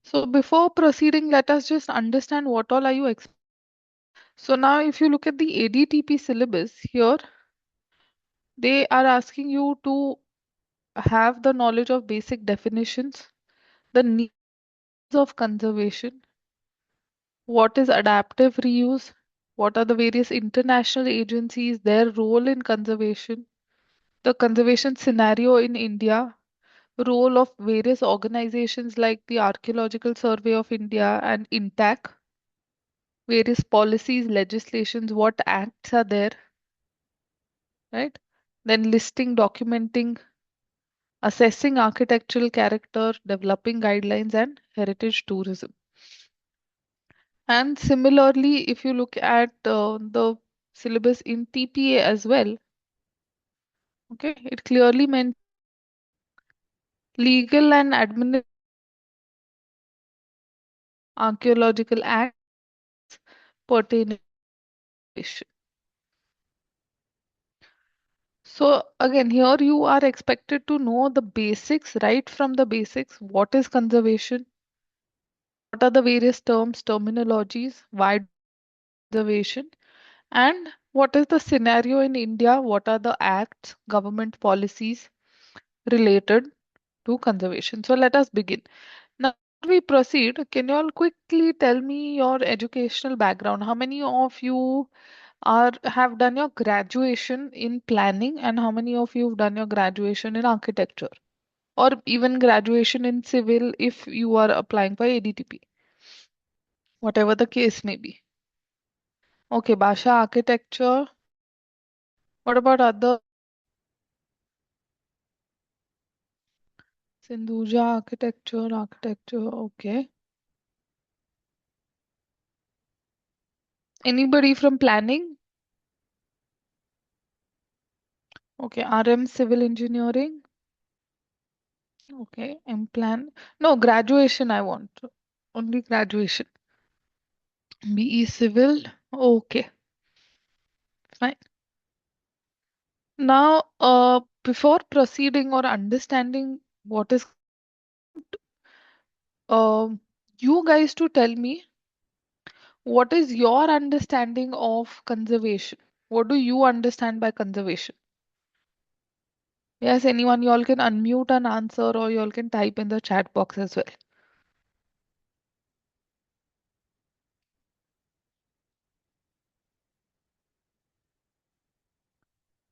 So before proceeding, let us just understand what all are you expecting. So now if you look at the ADTP syllabus here, they are asking you to have the knowledge of basic definitions, the needs of conservation, what is adaptive reuse, what are the various international agencies, their role in conservation, the conservation scenario in India, role of various organizations like the Archaeological Survey of India and INTAC, various policies, legislations, what acts are there, right? Then listing, documenting, assessing architectural character, developing guidelines, and heritage tourism. And similarly, if you look at the syllabus in TPA as well, okay, it clearly meant legal and administrative archaeological acts pertaining to conservation. So again, here you are expected to know the basics, right from the basics. What is conservation? What are the various terms, terminologies? Why conservation? And what is the scenario in India? What are the acts, government policies related to conservation? So let us begin. Now, before we proceed, can you all quickly tell me your educational background? How many of you are have done your graduation in planning, and how many of you have done your graduation in architecture, or even graduation in civil if you are applying for ADTP, whatever the case may be? Okay, Basha, architecture. What about other? Sindhuja, architecture. Okay. Anybody from planning? Okay, RM, civil engineering. Okay, and plan. No, graduation I want. Only graduation. BE civil. Okay, fine. Now, before proceeding or understanding what is, um, you guys to tell me what is your understanding of conservation? What do you understand by conservation? Yes, anyone, you all can unmute and answer, or you all can type in the chat box as well.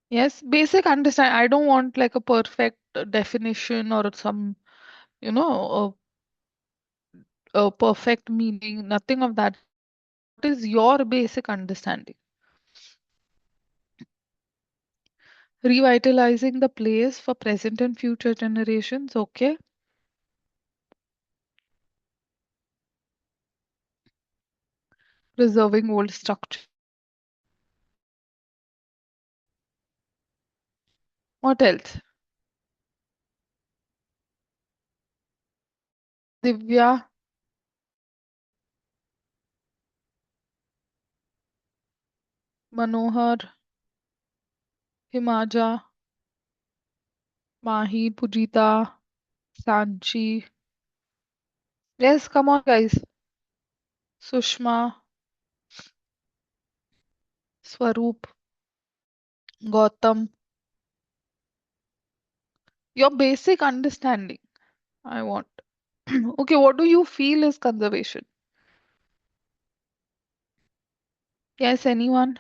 Yes, basic understand. I don't want like a perfect definition or some, you know, a perfect meaning, nothing of that. What is your basic understanding? Revitalizing the place for present and future generations. Okay. Preserving old structure. What else? Divya, Manohar, Himaja, Mahi, Pujita, Sanchi. Yes, come on, guys. Sushma, Swaroop, Gautam. Your basic understanding, I want. Okay, what do you feel is conservation? Yes, anyone?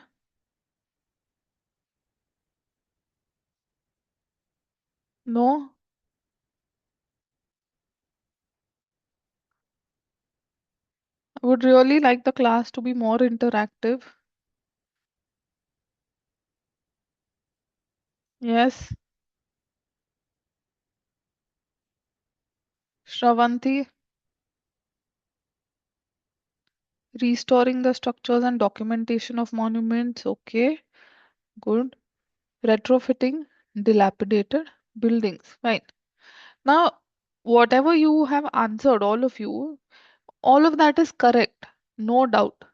No? I would really like the class to be more interactive. Yes. Shravanti, restoring the structures and documentation of monuments. Okay, good. Retrofitting dilapidated buildings. Fine. Now, whatever you have answered, all of you, all of that is correct, no doubt.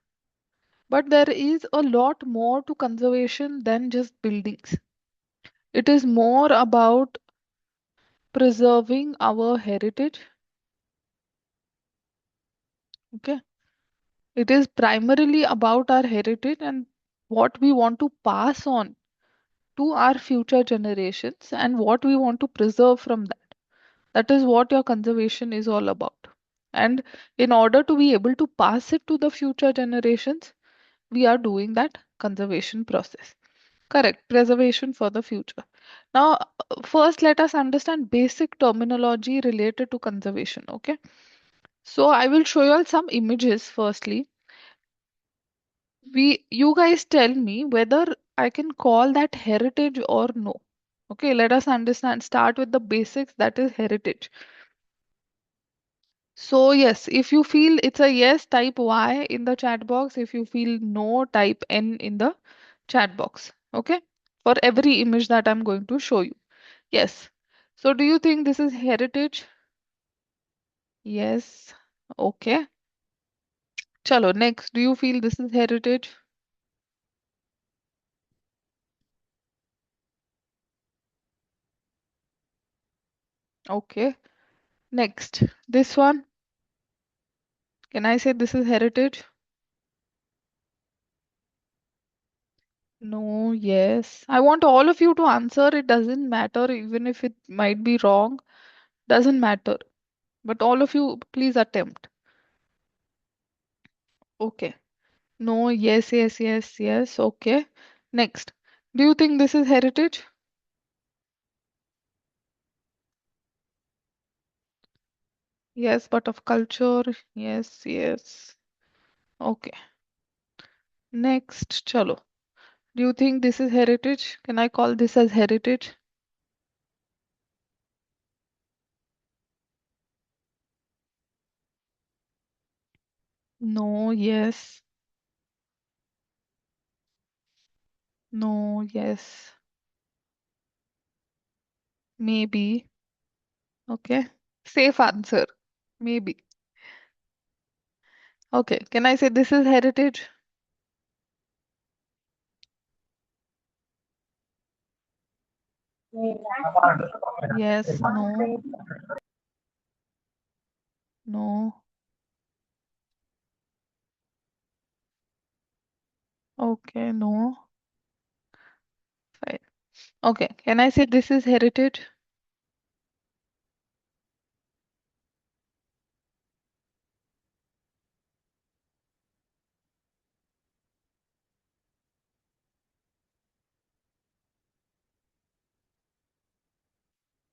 But there is a lot more to conservation than just buildings. It is more about preserving our heritage, Okay. It is primarily about our heritage and what we want to pass on to our future generations and what we want to preserve from that. That is what your conservation is all about. And in order to be able to pass it to the future generations, we are doing that conservation process. Correct, preservation for the future. Now, first let us understand basic terminology related to conservation. Okay. So I will show you all some images firstly. You guys tell me whether I can call that heritage or no. Okay, let us understand. Start with the basics, that is heritage. So yes, if you feel it's a yes, type Y in the chat box. If you feel no, type N in the chat box. Okay, for every image that I'm going to show you. Yes. So do you think this is heritage? Yes. Okay. Chalo, next. Do you feel this is heritage? Okay. Next. This one. Can I say this is heritage? No, yes. I want all of you to answer. It doesn't matter, even if it might be wrong. Doesn't matter. But all of you, please attempt. Okay. No, yes, yes, yes, yes. Okay. Next. Do you think this is heritage? Yes, but of culture. Yes, yes. Okay. Next. Chalo. Do you think this is heritage? Can I call this as heritage? No, yes. No, yes. Maybe. Okay. Safe answer. Maybe. Okay. Can I say this is heritage? Yes, no, no. Okay, no. Fine. Okay. Can I say this is heritage?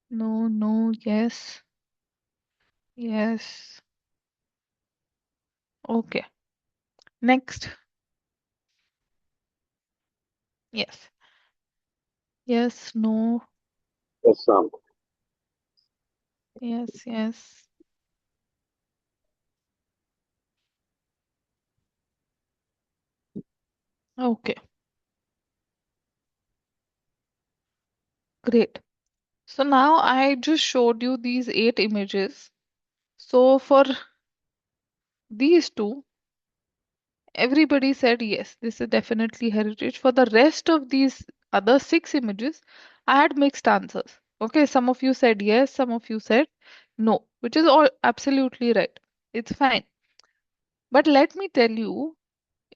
No, no, yes, yes. Okay. Next. Yes. Yes, no. Yes, Sam. Yes, yes. Okay. Great. So now I just showed you these 8 images. So for these two, everybody said yes, this is definitely heritage. For the rest of these other 6 images, I had mixed answers. Okay, some of you said yes, some of you said no, which is all absolutely right. It's fine. But let me tell you,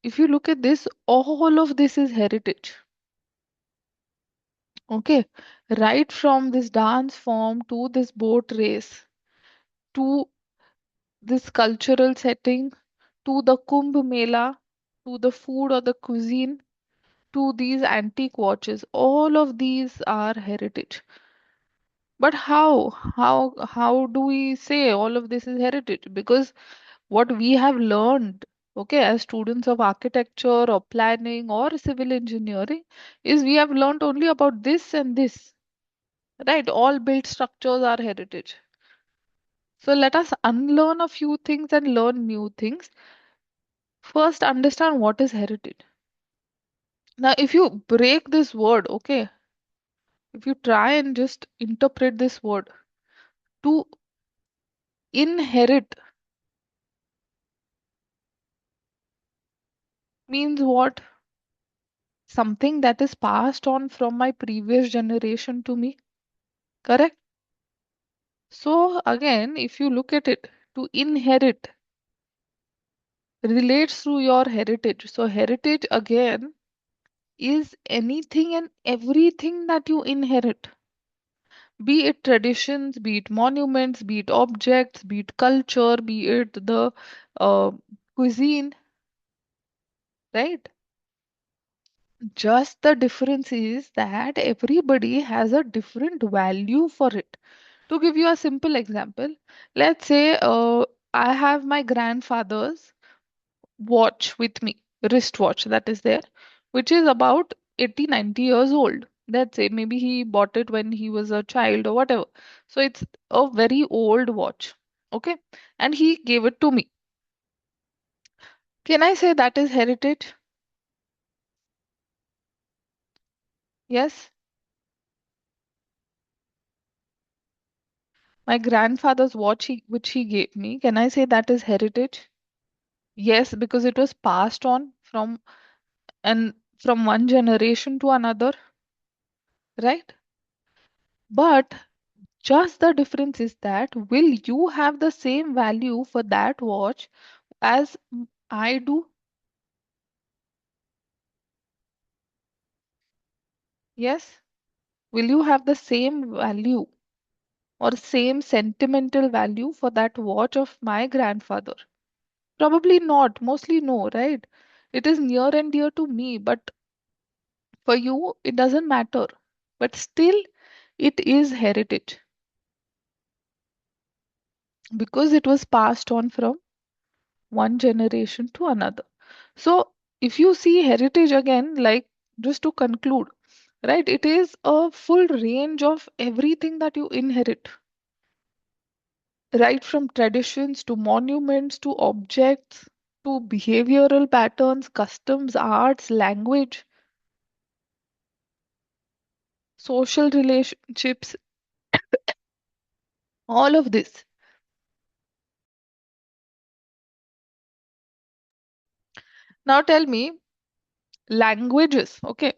if you look at this, all of this is heritage. Okay, right from this dance form to this boat race to this cultural setting to the Kumbh Mela to the food or the cuisine to these antique watches. All of these are heritage. But how do we say all of this is heritage? Because what we have learned, okay, as students of architecture or planning or civil engineering, is we have learned only about this and this, right? All built structures are heritage. So let us unlearn a few things and learn new things. First, understand what is heritage. Now, if you break this word, okay, if you try and just interpret this word, to inherit means what? Something that is passed on from my previous generation to me, correct? So, again, if you look at it, to inherit, relates to your heritage. So, heritage again is anything and everything that you inherit, be it traditions, be it monuments, be it objects, be it culture, be it the uh, cuisine, right? Just the difference is that everybody has a different value for it. To give you a simple example, let's say I have my grandfather's watch with me, wristwatch that is there, which is about 80, 90 years old. Let's say maybe he bought it when he was a child or whatever. So it's a very old watch. Okay. And he gave it to me. Can I say that is heritage? Yes. My grandfather's watch which he gave me, can I say that is heritage? Yes, because it was passed on and from one generation to another, right? But just the difference is that will you have the same value for that watch as I do? Yes. Will you have the same value or same sentimental value for that watch of my grandfather? Probably not. Mostly no, right? It is near and dear to me, but for you, it doesn't matter. But still, it is heritage because it was passed on from one generation to another. So, if you see heritage again, like just to conclude, right, it is a full range of everything that you inherit, right from traditions to monuments to objects to behavioral patterns, customs, arts, language, social relationships, all of this. Now, tell me, languages, okay?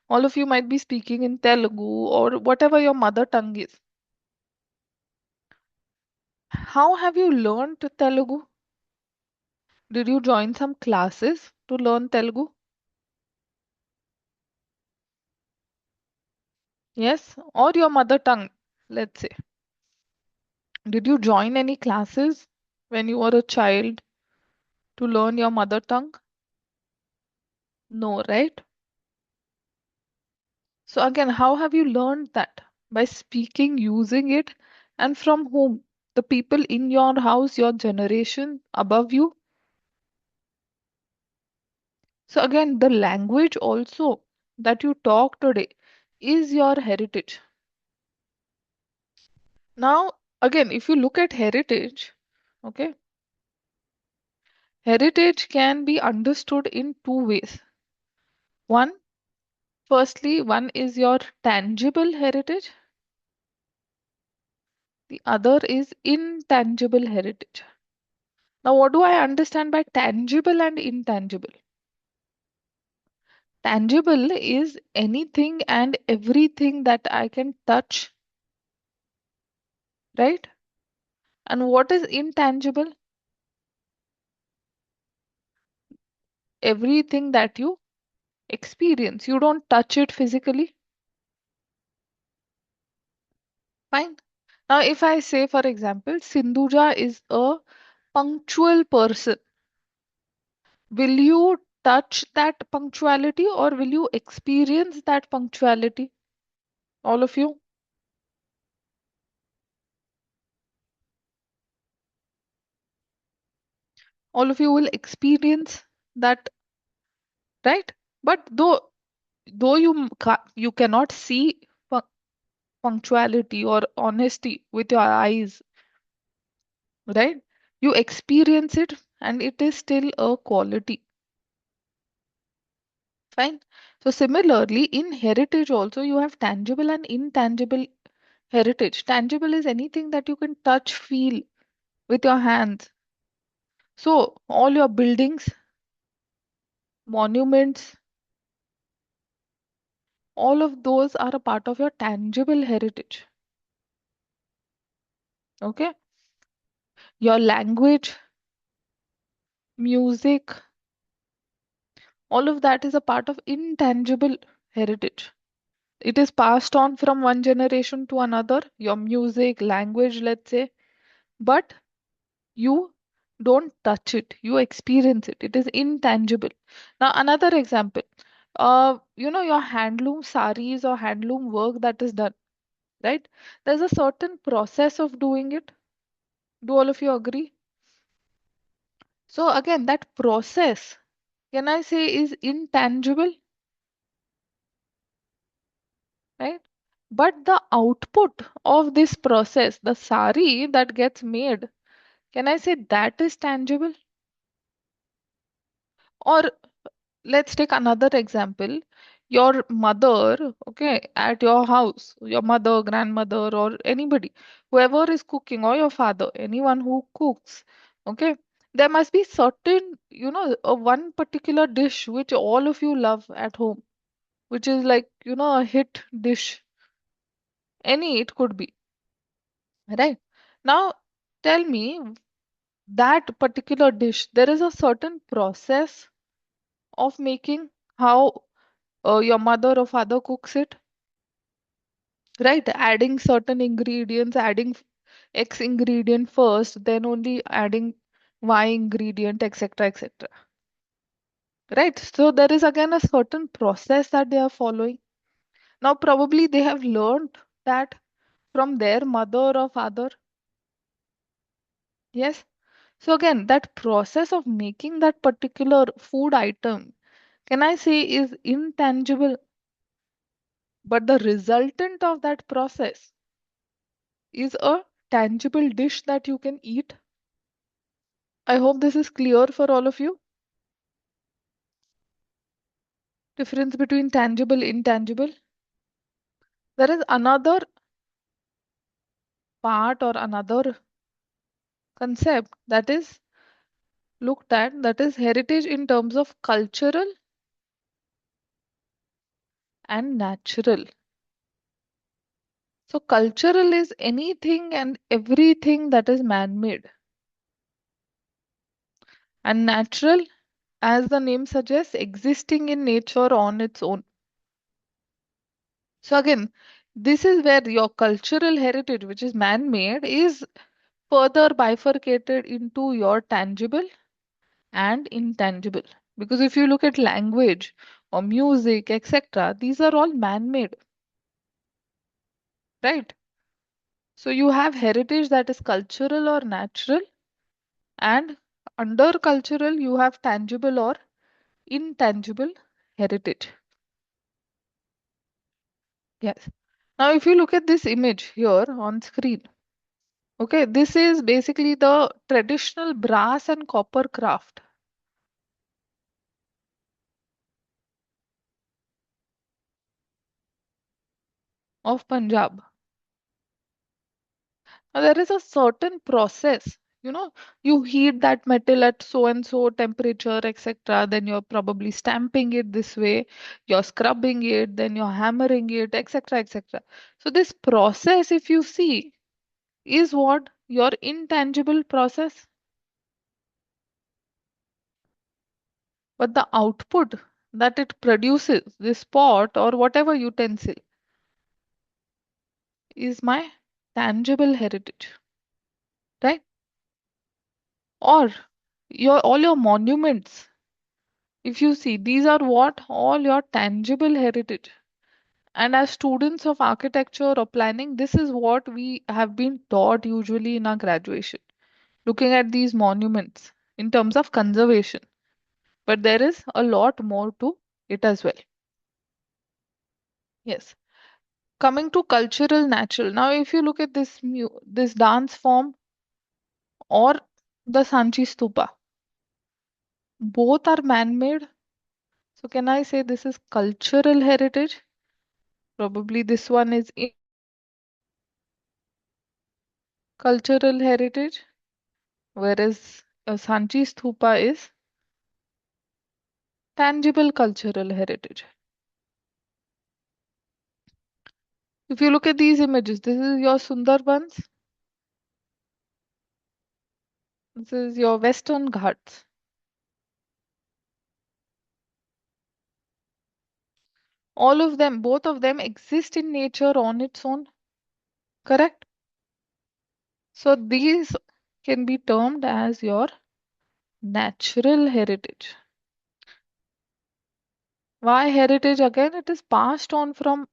All of you might be speaking in Telugu or whatever your mother tongue is. How have you learned Telugu? Did you join some classes to learn Telugu? Yes, or your mother tongue, let's say. Did you join any classes when you were a child to learn your mother tongue? No, right? So, again, how have you learned that? By speaking, using it, and from whom? The people in your house, your generation above you. So, again, the language also that you talk today is your heritage. Now, again, if you look at heritage, okay, heritage can be understood in two ways. One, firstly, one is your tangible heritage, the other is intangible heritage. Now, what do I understand by tangible and intangible? Tangible is anything and everything that I can touch, right? And what is intangible? Everything that you experience. You don't touch it physically. Fine. Now, if I say, for example, Sindhuja is a punctual person, will you touch that punctuality or will you experience that punctuality? All of you? All of you will experience that, right? But though you cannot see punctuality or honesty with your eyes, right? You experience it and it is still a quality. Fine. So similarly, in heritage also you have tangible and intangible heritage. Tangible is anything that you can touch, feel with your hands. So all your buildings, monuments, all of those are a part of your tangible heritage. Okay? Your language, music, all of that is a part of intangible heritage. It is passed on from one generation to another, your music, language, let's say, but you don't touch it, you experience it. It is intangible. Now, another example, your handloom saris or handloom work that is done, right? There's a certain process of doing it. Do all of you agree? So, again, that process, can I say, is intangible, right? But the output of this process, the sari that gets made, can I say that is tangible? Or let's take another example. Your mother, okay, at your house, your mother, grandmother, or anybody, whoever is cooking, or your father, anyone who cooks, okay, there must be certain, one particular dish which all of you love at home, which is like, a hit dish. Any, it could be, right? Now, tell me that particular dish, there is a certain process of making how your mother or father cooks it, right? Adding certain ingredients, adding X ingredient first, then only adding Y ingredient, etc., etc. Right? So there is again a certain process that they are following. Now, probably they have learned that from their mother or father. Yes. So again, that process of making that particular food item, can I say, is intangible, but the resultant of that process is a tangible dish that you can eat. I hope this is clear for all of you. Difference between tangible, intangible. There is another part or another concept that is looked at, that is heritage in terms of cultural and natural. So cultural is anything and everything that is man-made. And natural, as the name suggests, existing in nature on its own. So again, this is where your cultural heritage, which is man-made, is further bifurcated into your tangible and intangible. Because if you look at language or music, etc., these are all man-made, right? So you have heritage that is cultural or natural, and under cultural, you have tangible or intangible heritage. Yes. Now, if you look at this image here on screen, okay, this is basically the traditional brass and copper craft of Punjab. Now, there is a certain process, you heat that metal at so and so temperature, etc. Then you're probably stamping it this way, you're scrubbing it, then you're hammering it, etc., etc. So, this process, if you see, is what your intangible process, but the output that it produces, this pot or whatever utensil, is my tangible heritage, right? Or your all your monuments. If you see, these are what all your tangible heritage. And as students of architecture or planning, this is what we have been taught usually in our graduation, looking at these monuments in terms of conservation. But there is a lot more to it as well. Yes. Coming to cultural natural. Now, if you look at this dance form or the Sanchi Stupa, both are man-made. So can I say this is cultural heritage? Probably this one is cultural heritage, whereas a Sanchi Stupa is tangible cultural heritage. If you look at these images, this is your Sundarbans, this is your Western Ghats. All of them, both of them exist in nature on its own, correct? So these can be termed as your natural heritage. Why heritage? Again, it is passed on from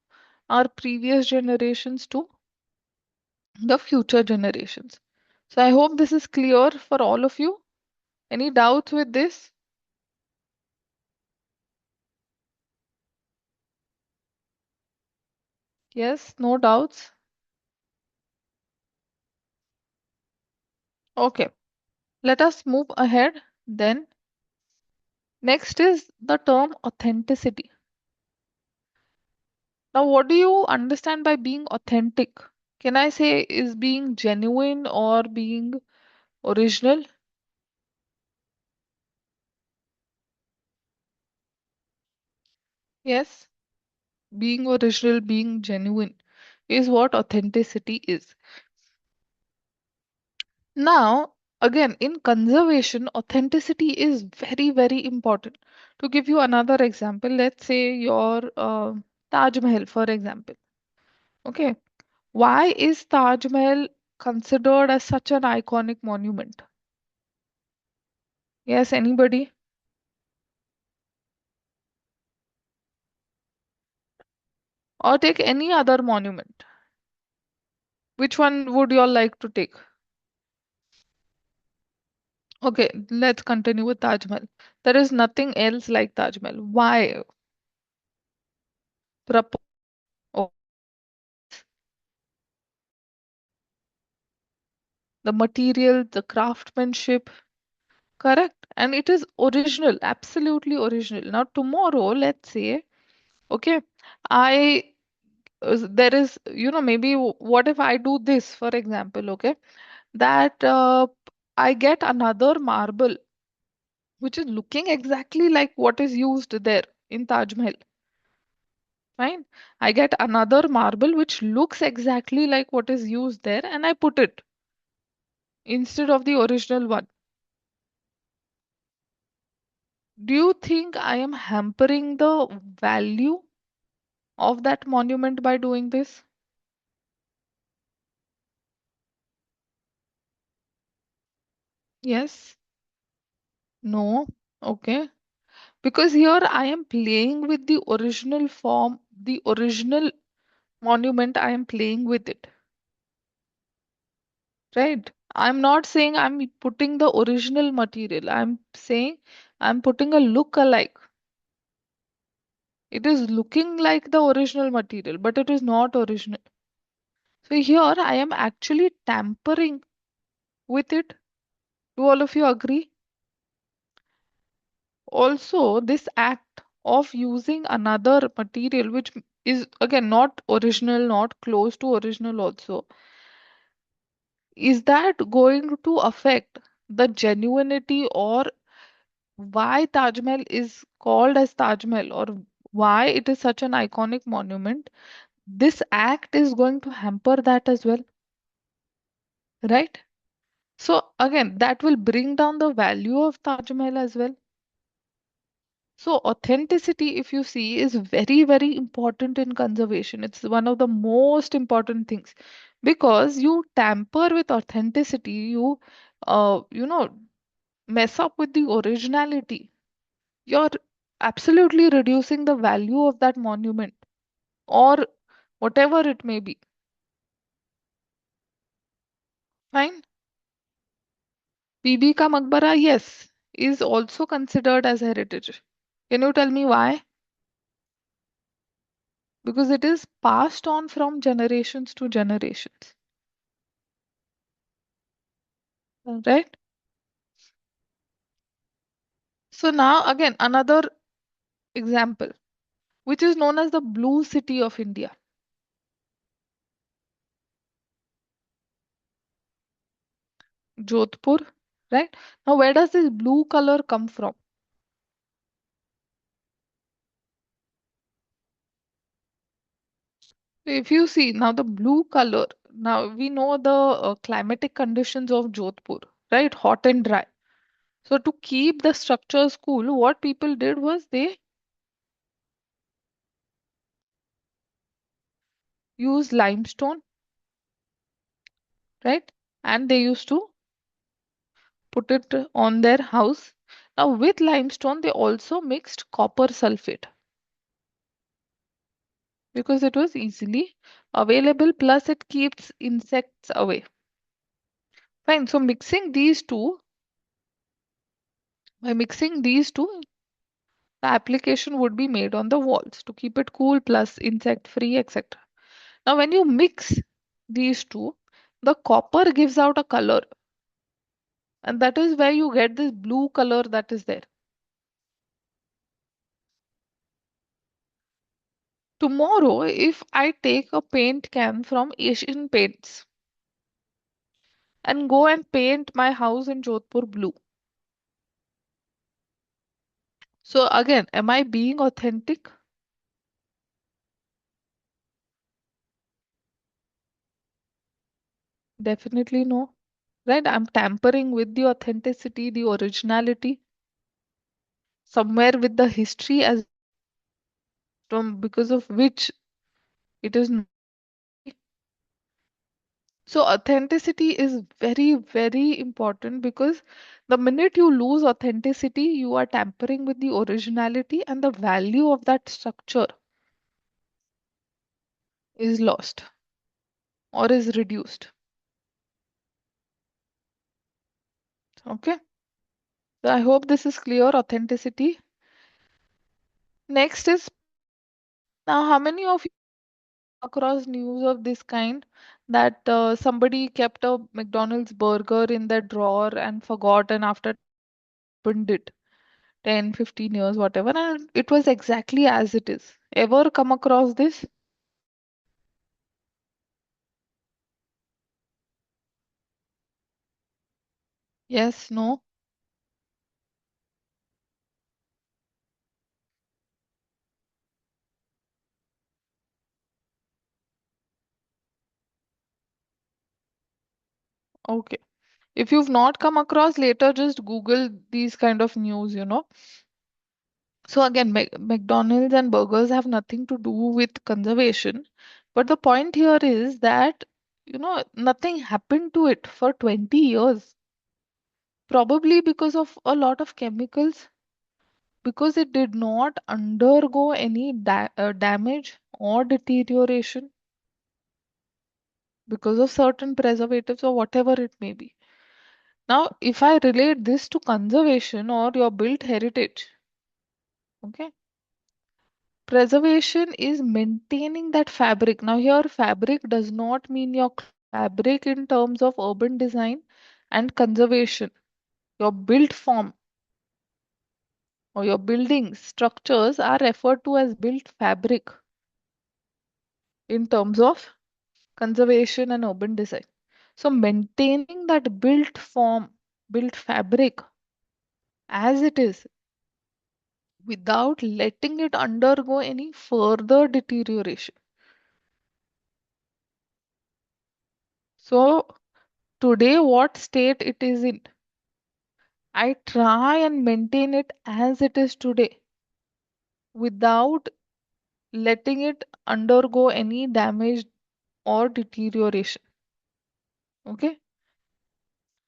our previous generations to the future generations. So I hope this is clear for all of you. Any doubts with this? Yes, no doubts. Okay, let us move ahead. Then, next is the term authenticity. Now, what do you understand by being authentic? Can I say is being genuine or being original? Yes, being original, being genuine is what authenticity is. Now, again, in conservation, authenticity is very, very important. To give you another example, let's say your Taj Mahal, for example. Okay, why is Taj Mahal considered as such an iconic monument? Yes, anybody? Or take any other monument. Which one would you all like to take? Okay, let's continue with Taj Mahal. There is nothing else like Taj Mahal. Why? Propo- oh, the material, the craftsmanship, correct? And it is original, absolutely original. Now, tomorrow, let's say, okay, I there is, maybe what if I do this, for example, okay, that I get another marble which is looking exactly like what is used there in Taj Mahal. Fine. I get another marble which looks exactly like what is used there and I put it instead of the original one. Do you think I am hampering the value of that monument by doing this? Yes. No. Okay. Because here I am playing with the original form, the original monument, I am playing with it. Right? I'm not saying I'm putting the original material. I'm saying I'm putting a look alike. It is looking like the original material, but it is not original. So here I am actually tampering with it. Do all of you agree? Also, this act of using another material, which is again not original, not close to original, also, is that going to affect the genuinity or why Taj Mahal is called as Taj Mahal or why it is such an iconic monument? This act is going to hamper that as well, right? So again, that will bring down the value of Taj Mahal as well. So authenticity, if you see, is very, very important in conservation. It's one of the most important things because you tamper with authenticity, you mess up with the originality. You're absolutely reducing the value of that monument or whatever it may be. Fine. Bibi ka Maqbara, yes, is also considered as heritage. Can you tell me why? Because it is passed on from generations to generations, right? So now again another example, which is known as the blue city of India, Jodhpur, right? Now where does this blue color come from? If you see now the blue color, now we know the climatic conditions of Jodhpur, right? Hot and dry. So to keep the structures cool, what people did was they use limestone, right? And they used to put it on their house. Now, with limestone, they also mixed copper sulfate because it was easily available, plus, it keeps insects away. Fine. So, by mixing these two, the application would be made on the walls to keep it cool, plus insect free, etc. Now, when you mix these two, the copper gives out a color, and that is where you get this blue color that is there. Tomorrow, if I take a paint can from Asian Paints and go and paint my house in Jodhpur blue, so again, am I being authentic? Definitely no. Right? I'm tampering with the authenticity, the originality, somewhere with the history as from because of which it is. So authenticity is very, very important because the minute you lose authenticity, you are tampering with the originality and the value of that structure is lost or is reduced. Okay. So I hope this is clear. Authenticity. Next is, now how many of you across news of this kind that somebody kept a McDonald's burger in their drawer and forgot, and after opened it 10, 15 years, whatever, and it was exactly as it is. Ever come across this? Yes, no? Okay. If you've not come across, later just Google these kind of news. So again, McDonald's and burgers have nothing to do with conservation. But the point here is that, nothing happened to it for 20 years. Probably because of a lot of chemicals, because it did not undergo any damage or deterioration because of certain preservatives or whatever it may be. Now, if I relate this to conservation or your built heritage, okay, preservation is maintaining that fabric. Now, here, fabric does not mean your fabric in terms of urban design and conservation. Your built form or your building structures are referred to as built fabric in terms of conservation and urban design. So, maintaining that built form, built fabric as it is without letting it undergo any further deterioration. So, today, what state it is in, I try and maintain it as it is today without letting it undergo any damage or deterioration. Okay.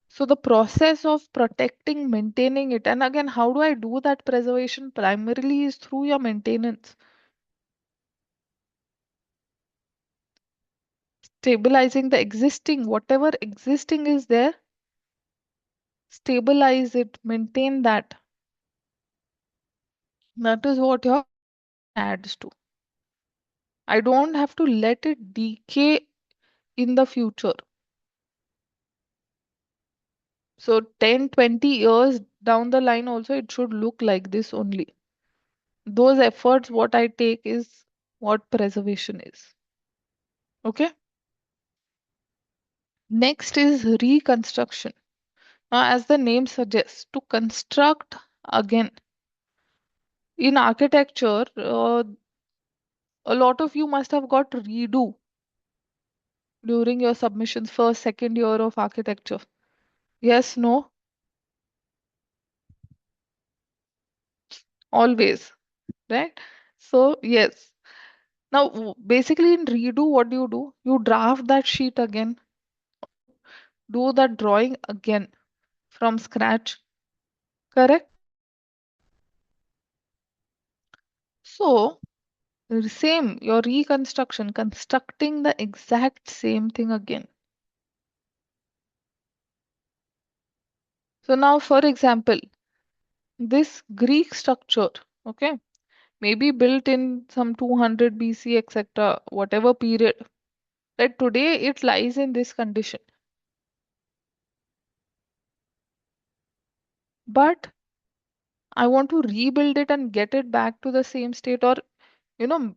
So, the process of protecting, maintaining it, and again, how do I do that preservation? Primarily is through your maintenance, stabilizing the existing, whatever existing is there, stabilize it, maintain that. That is what your adds to. I don't have to let it decay in the future. So 10, 20 years down the line also it should look like this only. Those efforts what I take is what preservation is. Okay. Next is reconstruction. Now, as the name suggests, to construct again. In architecture, a lot of you must have got redo during your submissions, first, second year of architecture. Yes, no, always, right? So, yes. Now, basically in redo, what do? You draft that sheet again, do that drawing again from scratch, correct? So, same, your reconstruction, constructing the exact same thing again. So now, for example, this Greek structure, okay, maybe built in some 200 BC, etc., whatever period, that today it lies in this condition. But I want to rebuild it and get it back to the same state, or, you know,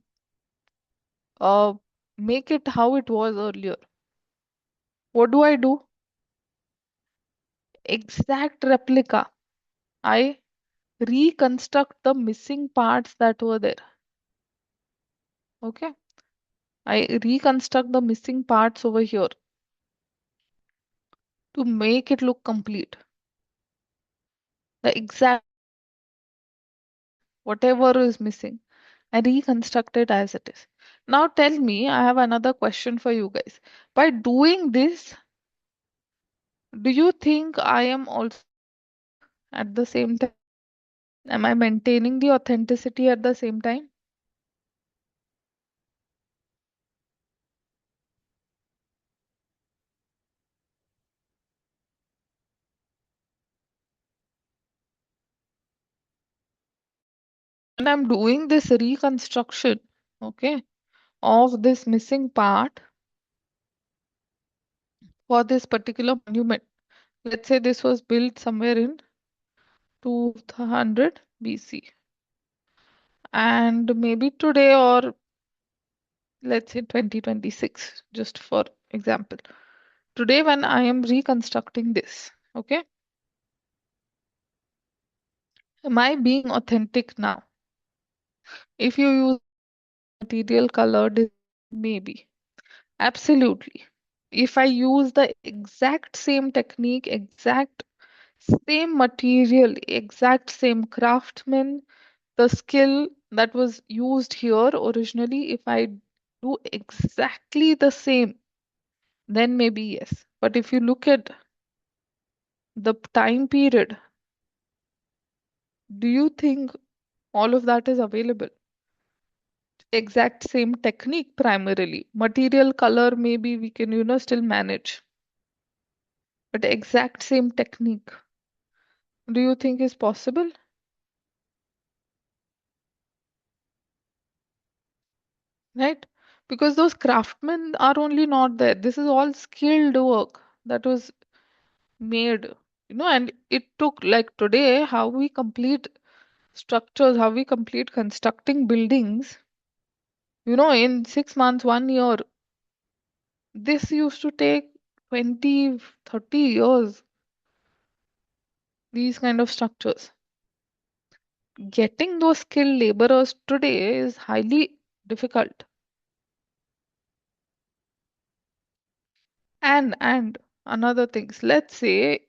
uh, make it how it was earlier. What do I do? Exact replica. I reconstruct the missing parts that were there. Okay. I reconstruct the missing parts over here to make it look complete. The exact whatever is missing, I reconstruct it as it is. Now tell me, I have another question for you guys. By doing this, do you think I am also at the same time? Am I maintaining the authenticity at the same time? When I'm doing this reconstruction, okay, of this missing part for this particular monument, let's say this was built somewhere in 200 BC, and maybe today, or let's say 2026, just for example. Today, when I am reconstructing this, okay, am I being authentic now? If you use material colored, maybe. Absolutely. If I use the exact same technique, exact same material, exact same craftsman, the skill that was used here originally, if I do exactly the same, then maybe yes. But if you look at the time period, do you think all of that is available? Exact same technique primarily. Material color, maybe we can, still manage. But exact same technique, do you think is possible? Right? Because those craftsmen are only not there. This is all skilled work that was made, and it took, like today, how we complete structures, how we complete constructing buildings, in 6 months, 1 year. This used to take 20, 30 years, these kind of structures. Getting those skilled laborers today is highly difficult. And another things, let's say,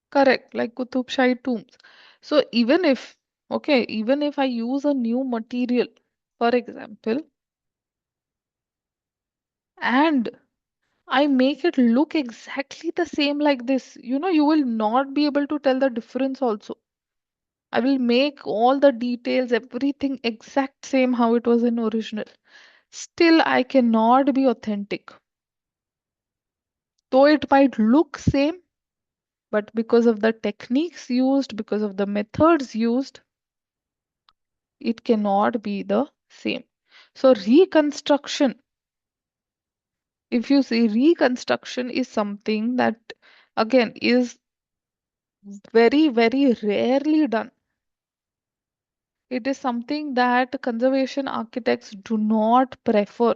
correct, like Qutub Shahi tombs. So even if I use a new material, for example, and I make it look exactly the same like this, you will not be able to tell the difference also. I will make all the details, everything exact same how it was in original. Still, I cannot be authentic. Though it might look same, but because of the techniques used, because of the methods used, it cannot be the same. So reconstruction, if you see, reconstruction is something that again is very, very rarely done. It is something that conservation architects do not prefer.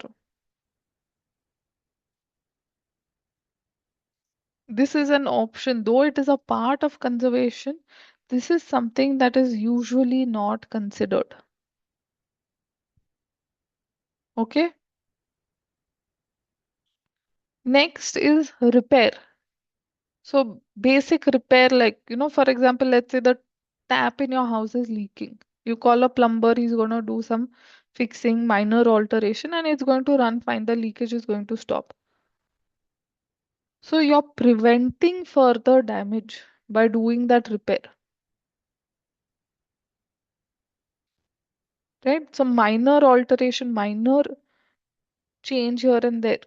This is an option, though it is a part of conservation. This is something that is usually not considered. Okay. Next is repair. So basic repair, like, for example, let's say the tap in your house is leaking. You call a plumber, he's gonna do some fixing, minor alteration, and it's going to run fine. The leakage is going to stop. So you're preventing further damage by doing that repair, right? So minor alteration, minor change here and there.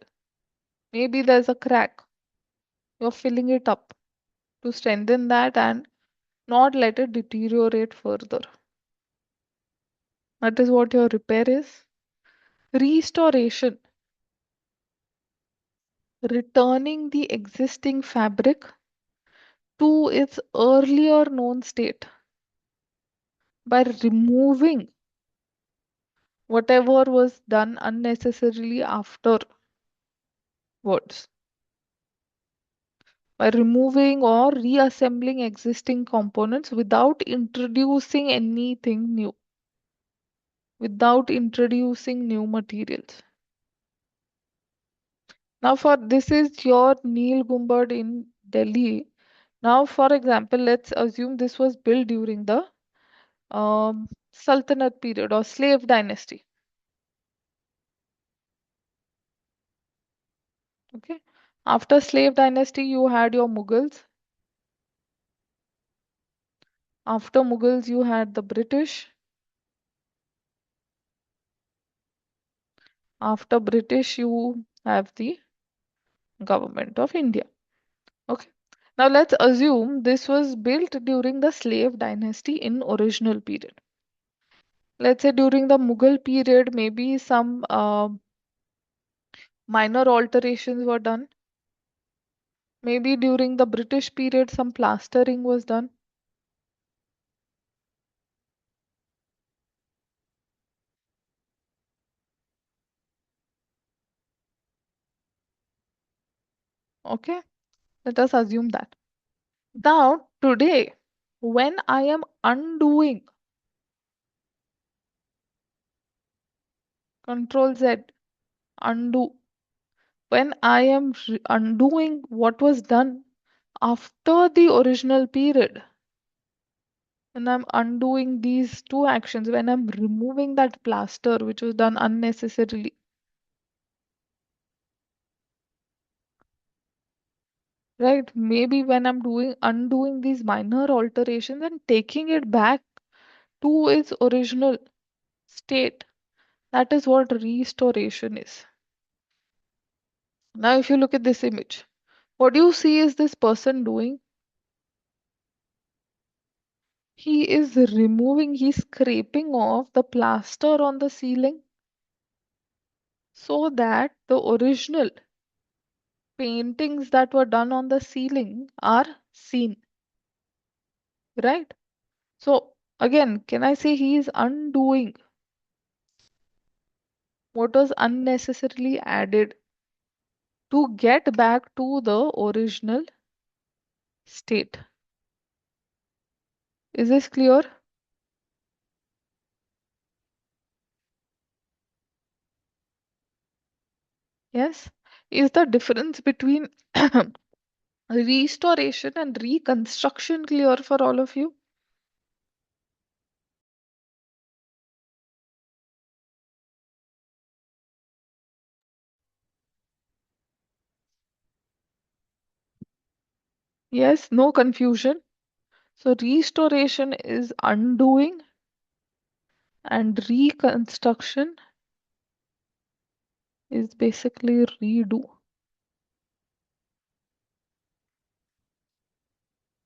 Maybe there's a crack. You're filling it up to strengthen that and not let it deteriorate further. That is what your repair is. Restoration, returning the existing fabric to its earlier known state by removing whatever was done unnecessarily afterwards, by removing or reassembling existing components without introducing anything new, without introducing new materials. Now, for this is your Neil Gumbad in Delhi. Now, for example, let's assume this was built during the Sultanate period or slave dynasty. Okay. After slave dynasty, you had your Mughals. After Mughals, you had the British. After British, you have the government of India. Okay. Now let's assume this was built during the slave dynasty in original period. Let's say during the Mughal period, maybe some minor alterations were done. Maybe during the British period, some plastering was done. Okay, let us assume that. Now, today, when I am undoing, Control Z, undo, when I am undoing what was done after the original period, when I'm undoing these two actions, when I'm removing that plaster which was done unnecessarily, right? Maybe when I'm doing undoing these minor alterations and taking it back to its original state, that is what restoration is. Now, if you look at this image, what do you see is this person doing? He is removing, he's scraping off the plaster on the ceiling so that the original paintings that were done on the ceiling are seen, right? So, again, can I say he is undoing what was unnecessarily added to get back to the original state? Is this clear? Yes. Is the difference between restoration and reconstruction clear for all of you? Yes, no confusion. So restoration is undoing and reconstruction is basically redo.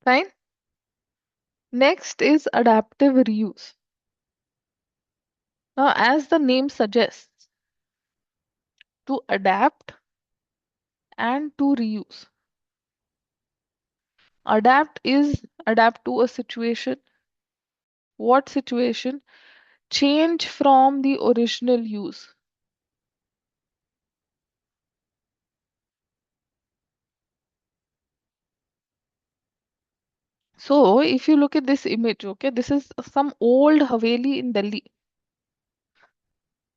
Fine. Next is adaptive reuse. Now, as the name suggests, to adapt and to reuse. Adapt is adapt to a situation. What situation? Change from the original use. So, if you look at this image, okay, this is some old Haveli in Delhi.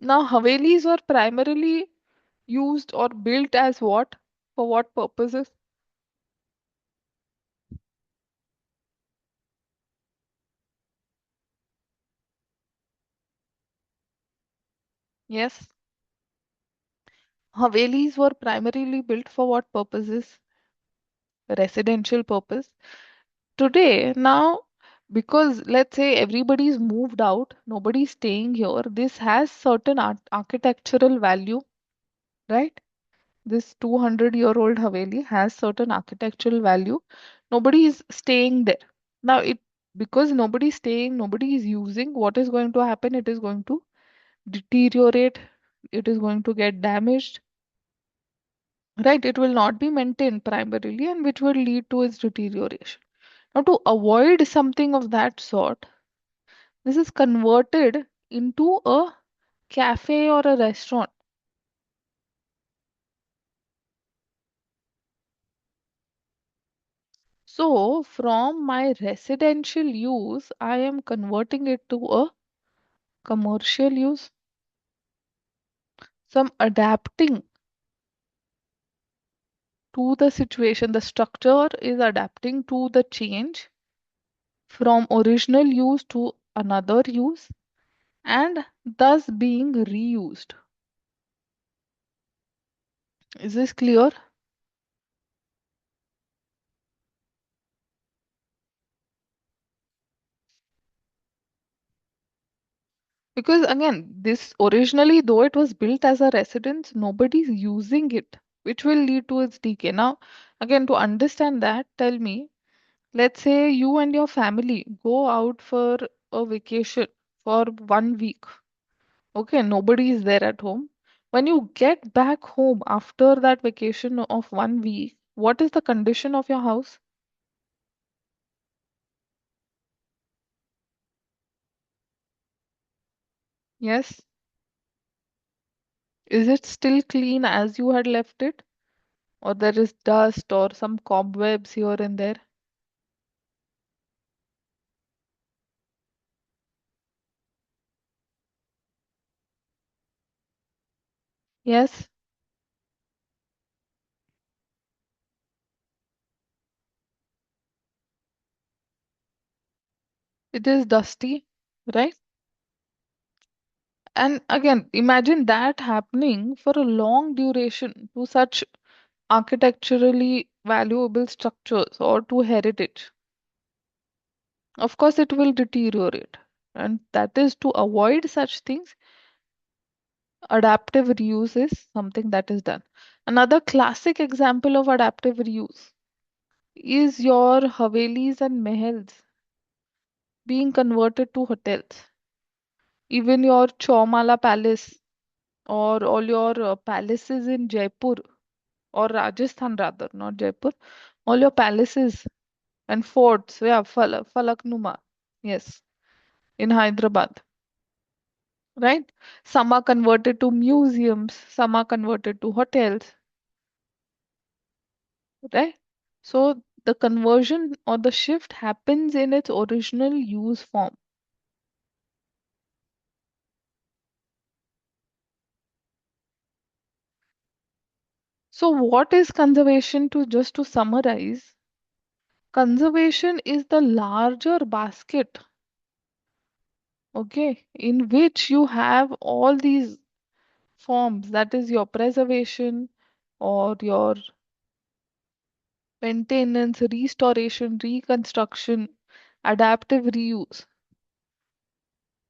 Now, Havelis were primarily used or built as what? For what purposes? Yes. Havelis were primarily built for what purposes? Residential purpose. Today, now, because let's say everybody's moved out, nobody's staying here, this has certain architectural value, right? This 200-year-old Haveli has certain architectural value. Nobody is staying there. Now, because nobody is staying, nobody is using, what is going to happen? It is going to deteriorate, it is going to get damaged, right? It will not be maintained primarily, and which will lead to its deterioration. Now, to avoid something of that sort, this is converted into a cafe or a restaurant. So, from my residential use, I am converting it to a commercial use. So, I'm adapting to the situation. The structure is adapting to the change from original use to another use and thus being reused. Is this clear? Because again, this originally, though it was built as a residence, nobody's using it, which will lead to its decay. Now, again, to understand that, tell me, let's say you and your family go out for a vacation for 1 week. Okay, nobody is there at home. When you get back home after that vacation of 1 week, what is the condition of your house? Yes. Is it still clean as you had left it? Or there is dust or some cobwebs here and there? Yes, it is dusty, right? And again, imagine that happening for a long duration to such architecturally valuable structures or to heritage. Of course, it will deteriorate. And that is to avoid such things, adaptive reuse is something that is done. Another classic example of adaptive reuse is your Havelis and Mahals being converted to hotels. Even your Chaumala Palace or all your palaces in Jaipur or Rajasthan rather, not Jaipur, all your palaces and forts, yeah, Falaknuma, yes, in Hyderabad, right? Some are converted to museums, some are converted to hotels, right? So the conversion or the shift happens in its original use form. So what is conservation? To just to summarize, conservation is the larger basket, okay, in which you have all these forms, that is your preservation or your maintenance, restoration, reconstruction, adaptive reuse.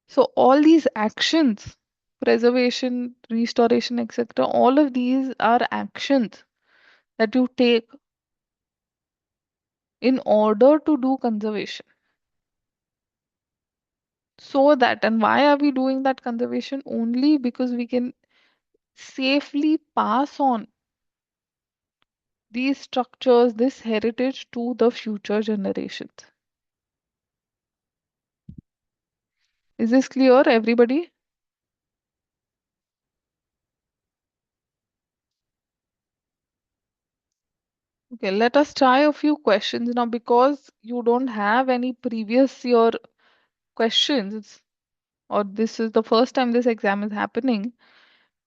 So all these actions, preservation, restoration, etc., all of these are actions that you take in order to do conservation. So that, and why are we doing that conservation? Only because we can safely pass on these structures, this heritage to the future generations. Is this clear, everybody? Okay, let us try a few questions now because you don't have any previous year questions, or this is the first time this exam is happening.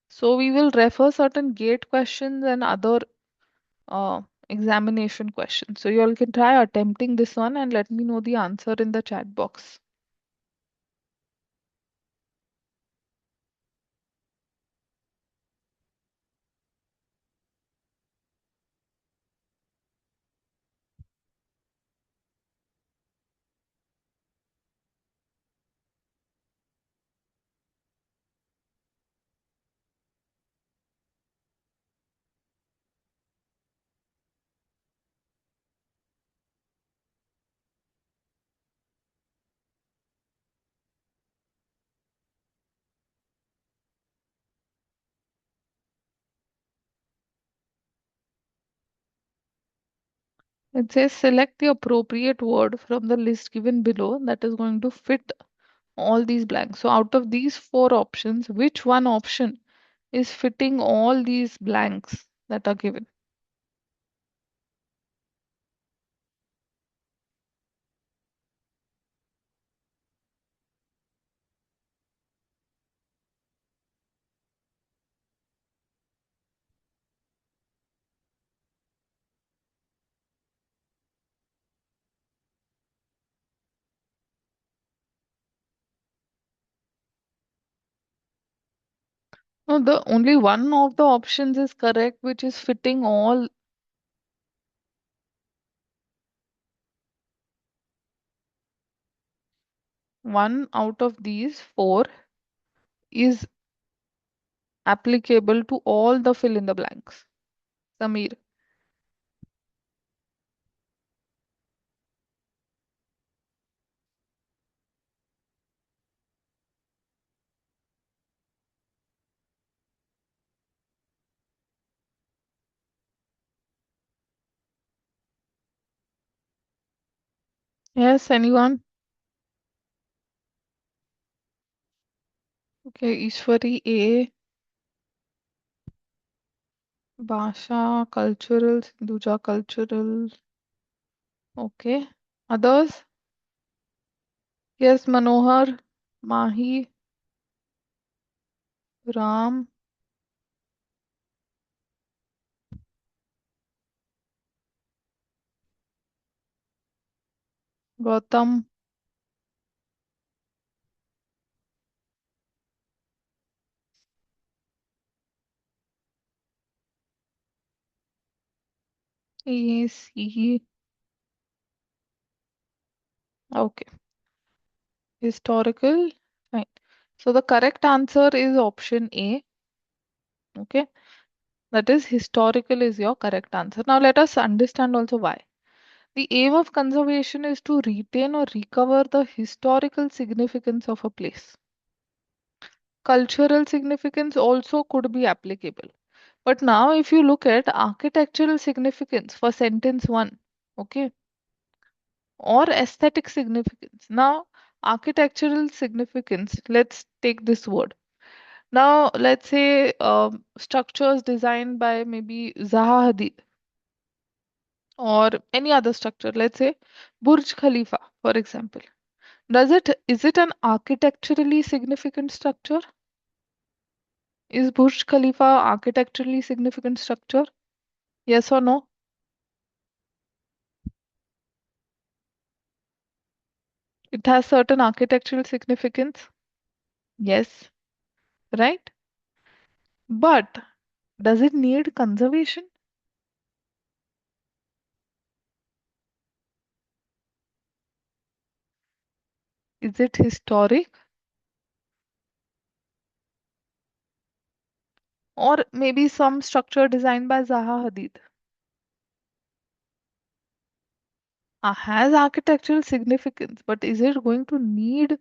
So we will refer certain gate questions and other uh, examination questions. So you all can try attempting this one and let me know the answer in the chat box. It says select the appropriate word from the list given below that is going to fit all these blanks. So out of these four options, which one option is fitting all these blanks that are given? No, the only one of the options is correct, which is fitting all. One out of these four is applicable to all the fill in the blanks. Samir. Yes, anyone? Okay, Ishwari A. Bhasha, cultural, Duja cultural. Okay. Others? Yes, Manohar, Mahi, Ram, Gautam, AC. Okay. Historical. Fine. So the correct answer is option A. Okay. That is historical is your correct answer. Now let us understand also why. The aim of conservation is to retain or recover the historical significance of a place. Cultural significance also could be applicable. But now, if you look at architectural significance for sentence one, okay, or aesthetic significance. Now, architectural significance, let's take this word. Now, let's say structures designed by maybe Zaha Hadid or any other structure, let's say Burj Khalifa, for example. Is it an architecturally significant structure? Is Burj Khalifa architecturally significant structure? Yes or no? It has certain architectural significance. Yes, right? But does it need conservation? Is it historic? Or maybe some structure designed by Zaha Hadid has architectural significance, but is it going to need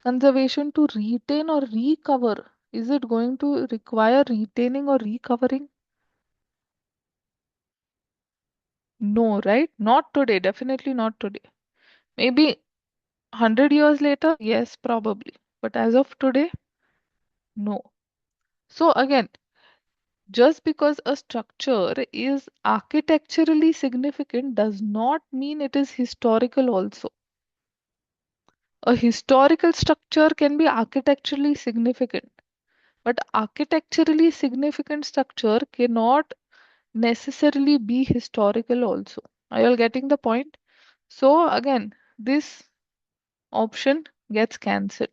conservation to retain or recover? Is it going to require retaining or recovering? No, right? Not today, definitely not today. Maybe 100 years later, yes, probably. But as of today, no. So again, just because a structure is architecturally significant does not mean it is historical also. A historical structure can be architecturally significant, but architecturally significant structure cannot necessarily be historical also. Are you all getting the point? So again, this option gets cancelled.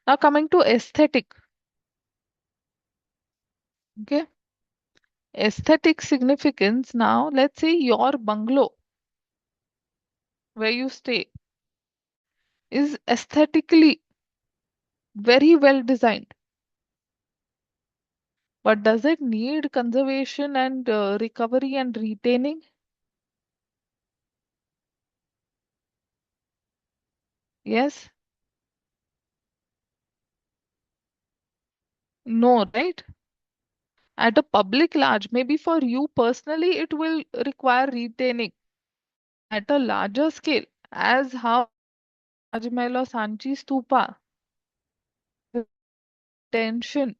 Now coming to aesthetic, okay? Aesthetic significance. Now let's say your bungalow where you stay is aesthetically very well designed, but does it need conservation and recovery and retaining? Yes, no, right? At a public large, maybe for you personally, it will require retaining. at a larger scale, as how Taj Mahal or Sanchi Stupa, tension,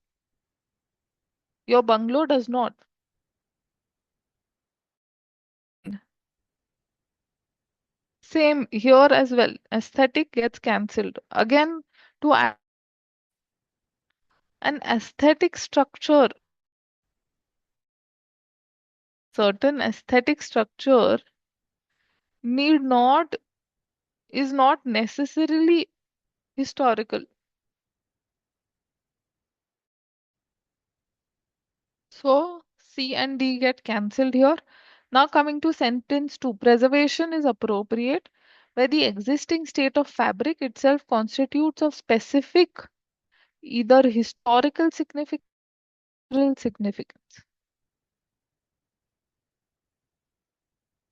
your bungalow does not. Same here as well. Aesthetic gets cancelled. Again, to add an aesthetic structure, certain aesthetic structure need not is not necessarily historical. So C and D get cancelled here. Now coming to sentence 2, preservation is appropriate where the existing state of fabric itself constitutes of specific either historical significance or cultural significance.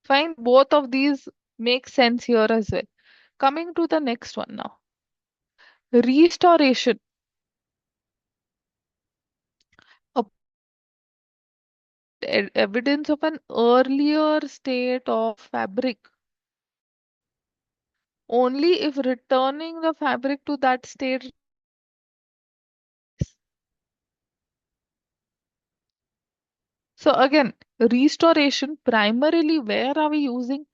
Fine, both of these make sense here as well. Coming to the next one now. Restoration. A evidence of an earlier state of fabric. Only if returning the fabric to that state. So again, restoration primarily where are we using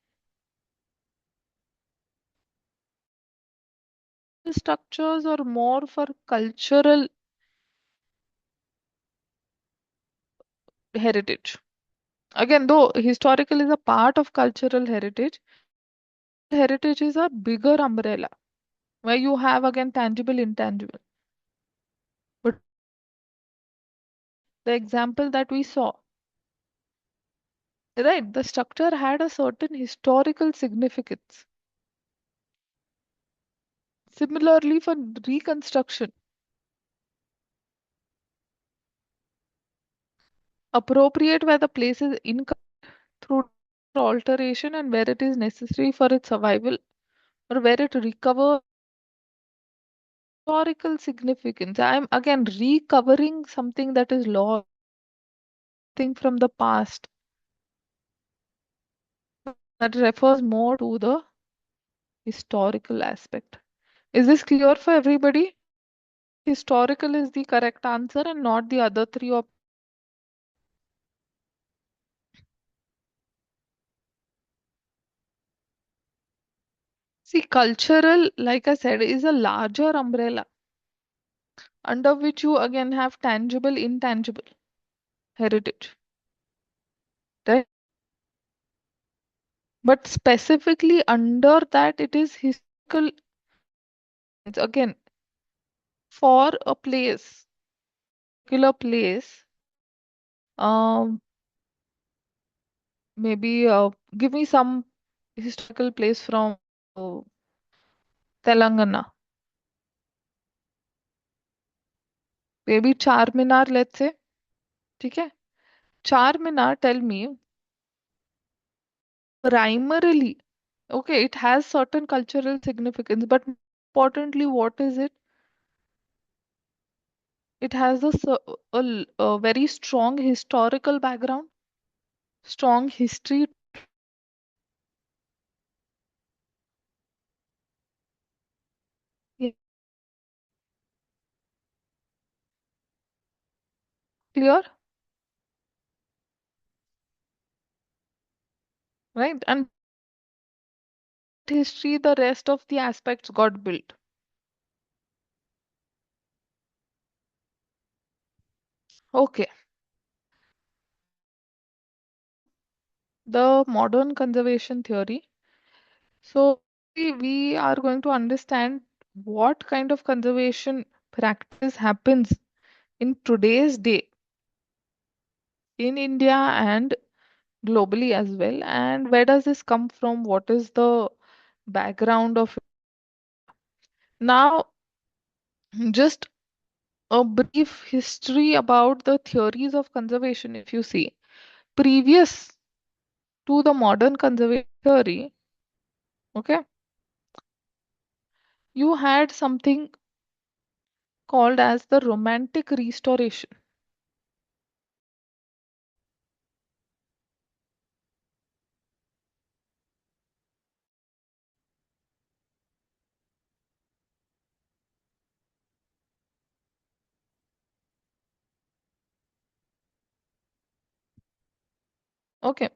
structures or more for cultural heritage? Again, though historical is a part of cultural heritage, heritage is a bigger umbrella where you have again tangible, intangible. But the example that we saw, right, the structure had a certain historical significance. Similarly, for reconstruction, appropriate where the place is incomplete through alteration and where it is necessary for its survival or where it recovers historical significance. I'm again recovering something that is lost, thing from the past. That refers more to the historical aspect. Is this clear for everybody? Historical is the correct answer and not the other three options. See, cultural, like I said, is a larger umbrella under which you again have tangible, intangible heritage, right? But specifically under that, it is historical. It's again for a place, particular place. Um, maybe give me some historical place from uh, Telangana. Maybe Charminar, let's say. ठीक है? Charminar, tell me, primarily, okay, it has certain cultural significance, but importantly, what is it? It has a very strong historical background, strong history. Yeah, clear, right? And history, the rest of the aspects got built. Okay, the modern conservation theory. So we are going to understand what kind of conservation practice happens in today's day in India and globally as well. And where does this come from? What is the background of it? Now, just a brief history about the theories of conservation. If you see, previous to the modern conservation theory, okay, you had something called as the romantic restoration. Okay.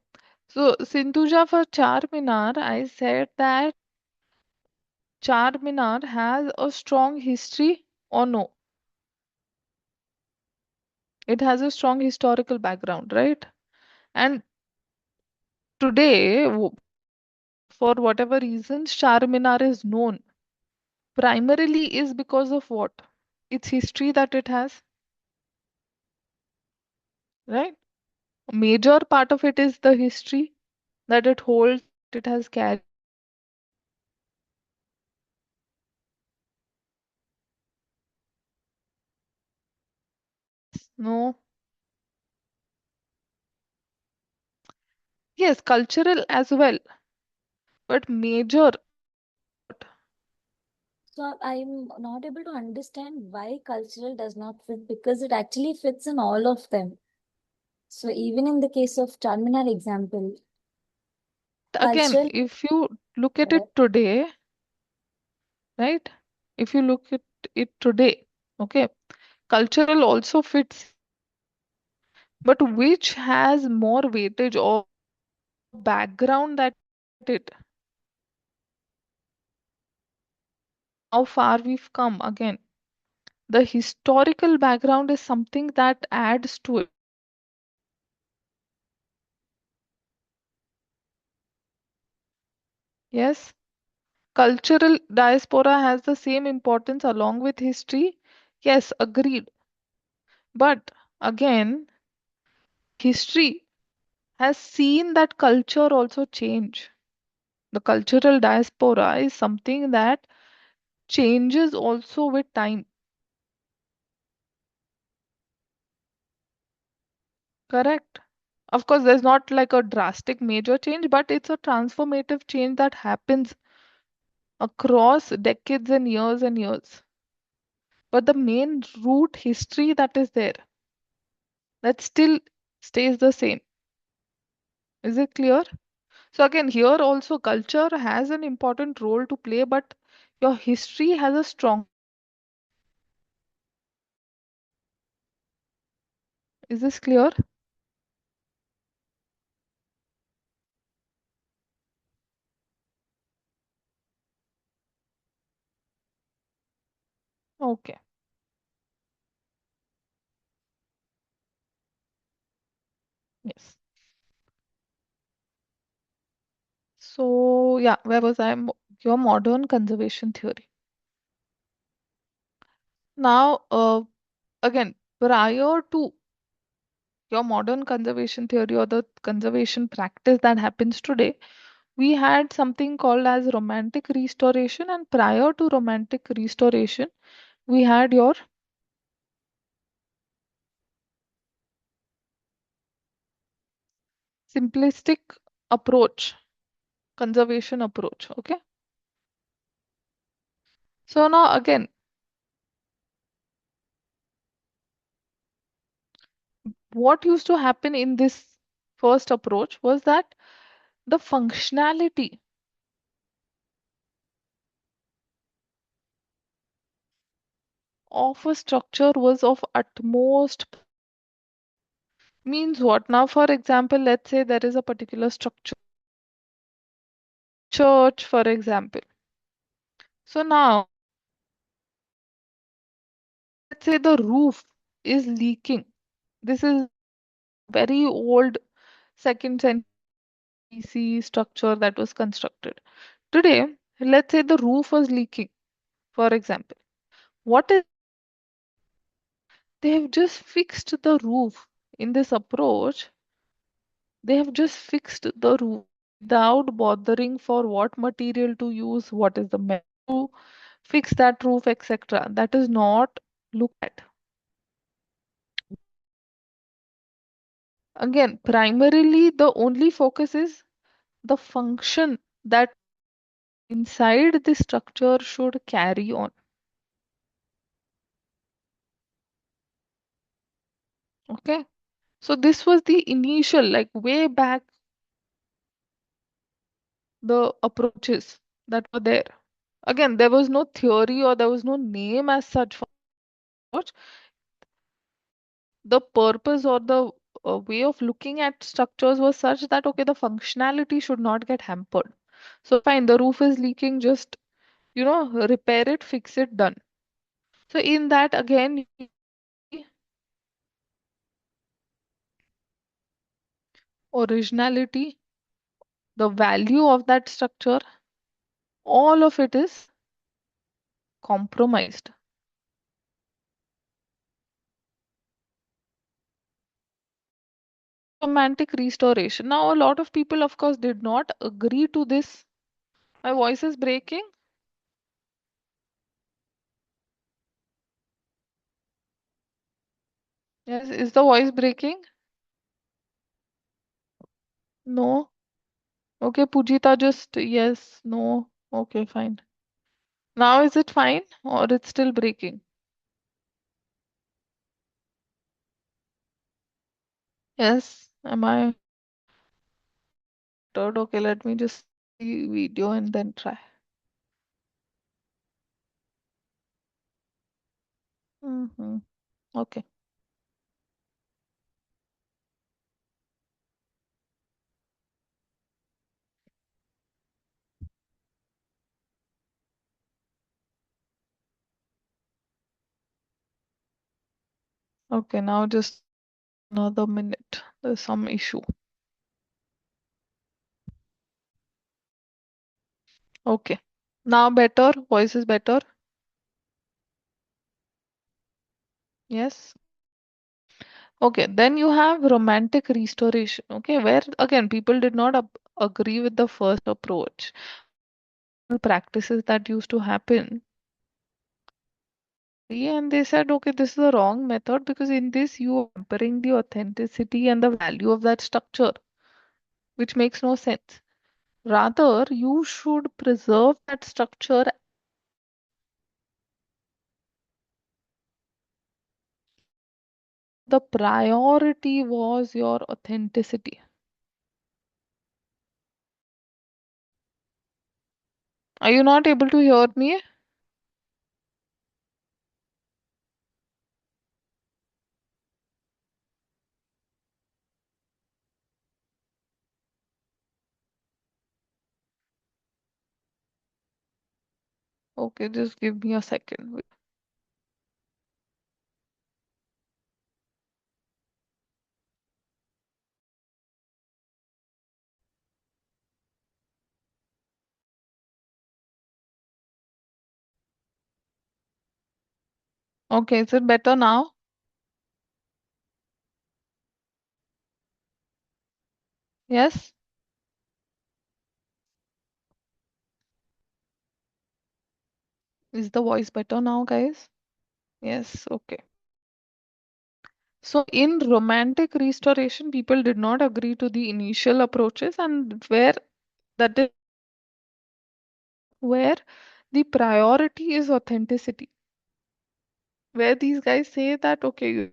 So, Sindhuja, for Charminar, I said that Charminar has a strong history or no? It has a strong historical background, right? And today, for whatever reasons, Charminar is known primarily is because of what? Its history that it has, right? A major part of it is the history that it holds, it has carried. No. Yes, cultural as well, but major. So I'm not able to understand why cultural does not fit because it actually fits in all of them. So even in the case of Charminar example, Again, cultural, if you look at it correct? today, right? If you look at it today, okay, cultural also fits, but which has more weightage or background that it, how far we've come. Again, the historical background is something that adds to it. Yes, cultural diaspora has the same importance along with history. Yes, agreed. But again, history has seen that culture also change. The cultural diaspora is something that changes also with time. Correct. Of course, there's not like a drastic major change, but it's a transformative change that happens across decades and years and years. But the main root history that is there, that still stays the same. Is it clear? So again, here also culture has an important role to play, but your history has a strong. Is this clear? Okay. Yes. So yeah, where was I? Your modern conservation theory. Now, again, prior to your modern conservation theory or the conservation practice that happens today, we had something called as romantic restoration, and prior to romantic restoration, we had your simplistic approach, conservation approach. Okay. So now again, what used to happen in this first approach was that the functionality of a structure was of utmost. Means what? Now, for example, let's say there is a particular structure, church, for example. So now, let's say the roof is leaking. This is very old second century BC structure that was constructed. Today, let's say the roof was leaking, for example. What is they have just fixed the roof in this approach. They have just fixed the roof without bothering for what material to use, what is the metal fix that roof, etc. That is not looked at. Again, primarily the only focus is the function that inside the structure should carry on. Okay. So this was the initial, like way back, the approaches that were there. Again, there was no theory or there was no name as such for approach. The purpose or the way of looking at structures was such that, okay, the functionality should not get hampered. So fine, the roof is leaking, just, repair it, fix it, done. So in that, again, originality, the value of that structure, all of it is compromised. Romantic restoration. Now, a lot of people, of course, did not agree to this. My voice is breaking. Yes, is the voice breaking? No. Okay, Pujita, just yes, no. Okay, fine. Now is it fine or it's still breaking? Yes, am I third? Okay, let me just see video and then try. Okay. Okay, now just another minute. There's some issue. Okay. Now better. Voice is better. Yes. Okay, then you have romantic restoration. Okay, where again people did not agree with the first approach. Practices that used to happen. And they said, okay, this is the wrong method because in this you are hampering the authenticity and the value of that structure, which makes no sense. Rather, you should preserve that structure. The priority was your authenticity. Are you not able to hear me? Okay, just give me a second. Okay, is it better now? Yes? Is the voice better now, guys? Yes, okay. So in romantic restoration, people did not agree to the initial approaches, and that is where the priority is authenticity. Where these guys say that, okay,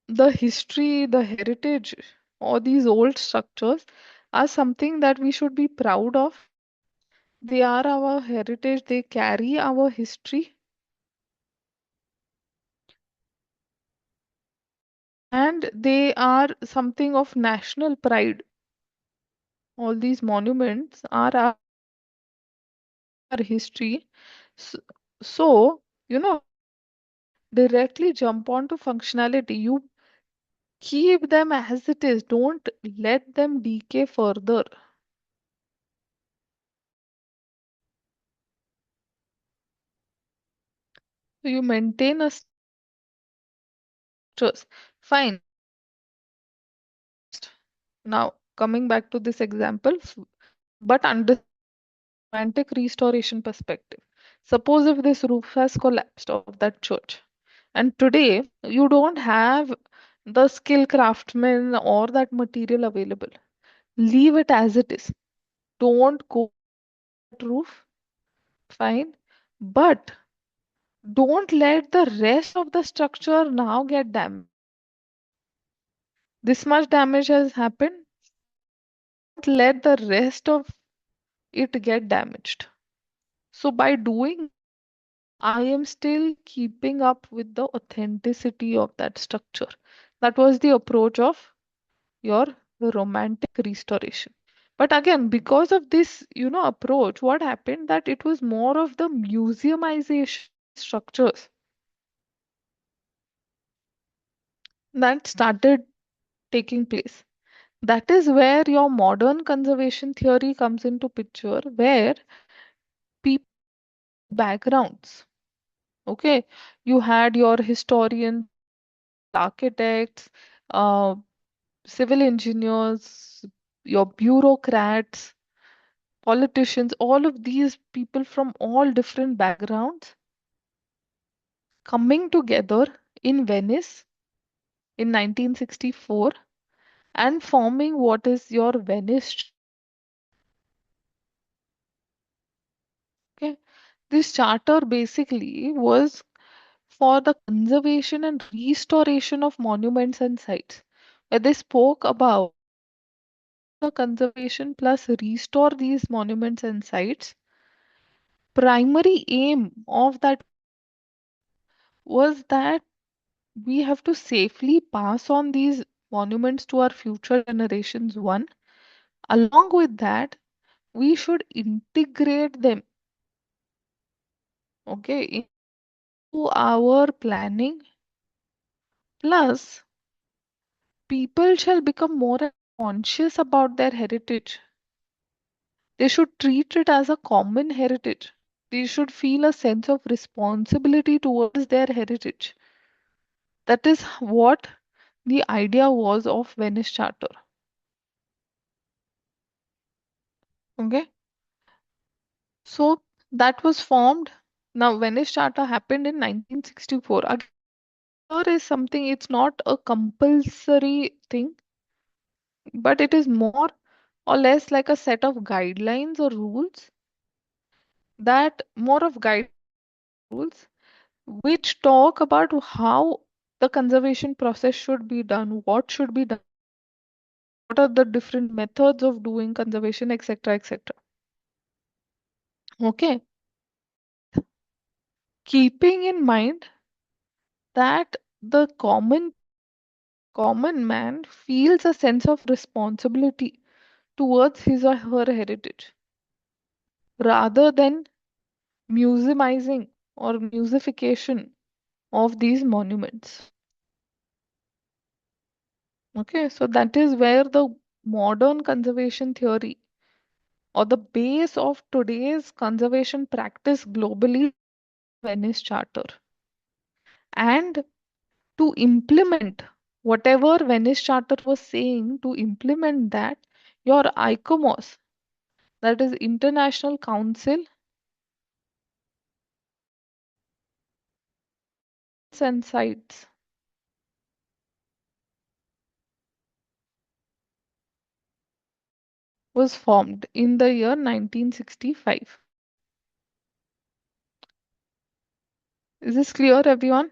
the history, the heritage, or these old structures are something that we should be proud of. They are our heritage, they carry our history, and they are something of national pride. All these monuments are our history. So, so, directly jump onto functionality. You keep them as it is, don't let them decay further. So you maintain a structures. Fine. Now, coming back to this example, but under romantic restoration perspective. Suppose if this roof has collapsed of that church, and today you don't have the skilled craftsmen or that material available. Leave it as it is. Don't go that roof. Fine. But don't let the rest of the structure now get damaged. This much damage has happened. Don't let the rest of it get damaged. So by doing, I am still keeping up with the authenticity of that structure. That was the approach of your romantic restoration. But again, because of this, approach, what happened that it was more of the museumization structures that started taking place. That is where your modern conservation theory comes into picture, where people backgrounds. Okay, you had your historians, architects, uh, civil engineers, your bureaucrats, politicians, all of these people from all different backgrounds coming together in Venice in 1964 and forming what is your Venice. Okay, this charter basically was for the conservation and restoration of monuments and sites, where they spoke about the conservation plus restore these monuments and sites. Primary aim of that was that we have to safely pass on these monuments to our future generations. One, along with that, we should integrate them, okay, into our planning. Plus, people shall become more conscious about their heritage. They should treat it as a common heritage. They should feel a sense of responsibility towards their heritage. That is what the idea was of Venice Charter. Okay, so that was formed. Now, Venice Charter happened in 1964. Again, charter is something, it's not a compulsory thing, but it is more or less like a set of guidelines or rules, that more of guide rules which talk about how the conservation process should be done, what should be done, what are the different methods of doing conservation, etc., etc. Okay, keeping in mind that the common man feels a sense of responsibility towards his or her heritage rather than museumizing or museification of these monuments. Okay, so that is where the modern conservation theory or the base of today's conservation practice globally, Venice Charter. And to implement whatever Venice Charter was saying, to implement that, your ICOMOS, that is International Council and Sites, was formed in the year 1965. Is this clear, everyone?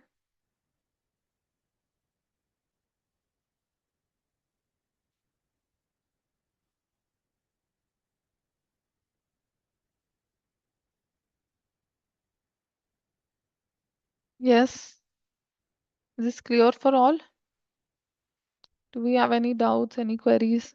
Yes. Is this clear for all? Do we have any doubts, any queries?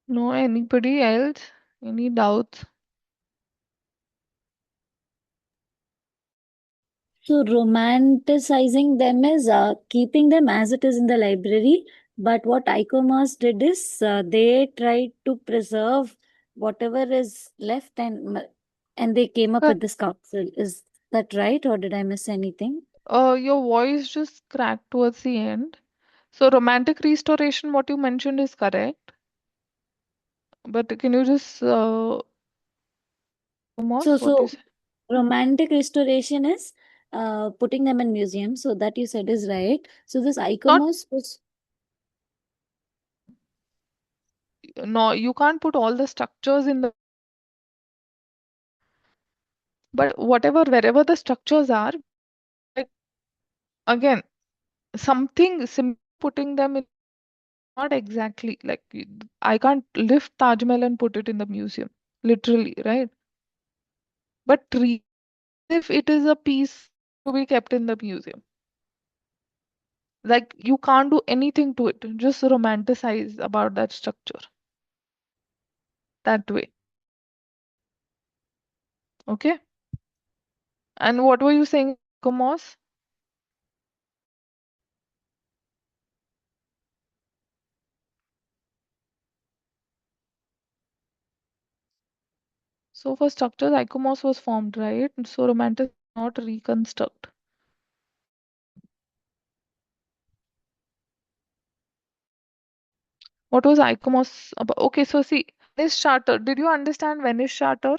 No, anybody else? Any doubts? So romanticizing them is keeping them as it is in the library. But what ICOMOS did is they tried to preserve whatever is left, and they came up Correct. with this council. Is that right, or did I miss anything? Your voice just cracked towards the end. So romantic restoration, what you mentioned is correct. But can you just So Moss, what you so said? romantic restoration is putting them in museums. So that you said is right. So this Not ICOMOS was no, you can't put all the structures in the, but whatever wherever the structures are, like again. something putting them in, not exactly like I can't lift Taj Mahal and put it in the museum, literally, right? But treat if it is a piece to be kept in the museum. Like you can't do anything to it, just romanticize about that structure that way. Okay. And what were you saying, Komos? So for structures, ICOMOS was formed, right? So romantic not reconstruct. What was ICOMOS about? Okay, so see, Venice Charter. Did you understand Venice Charter?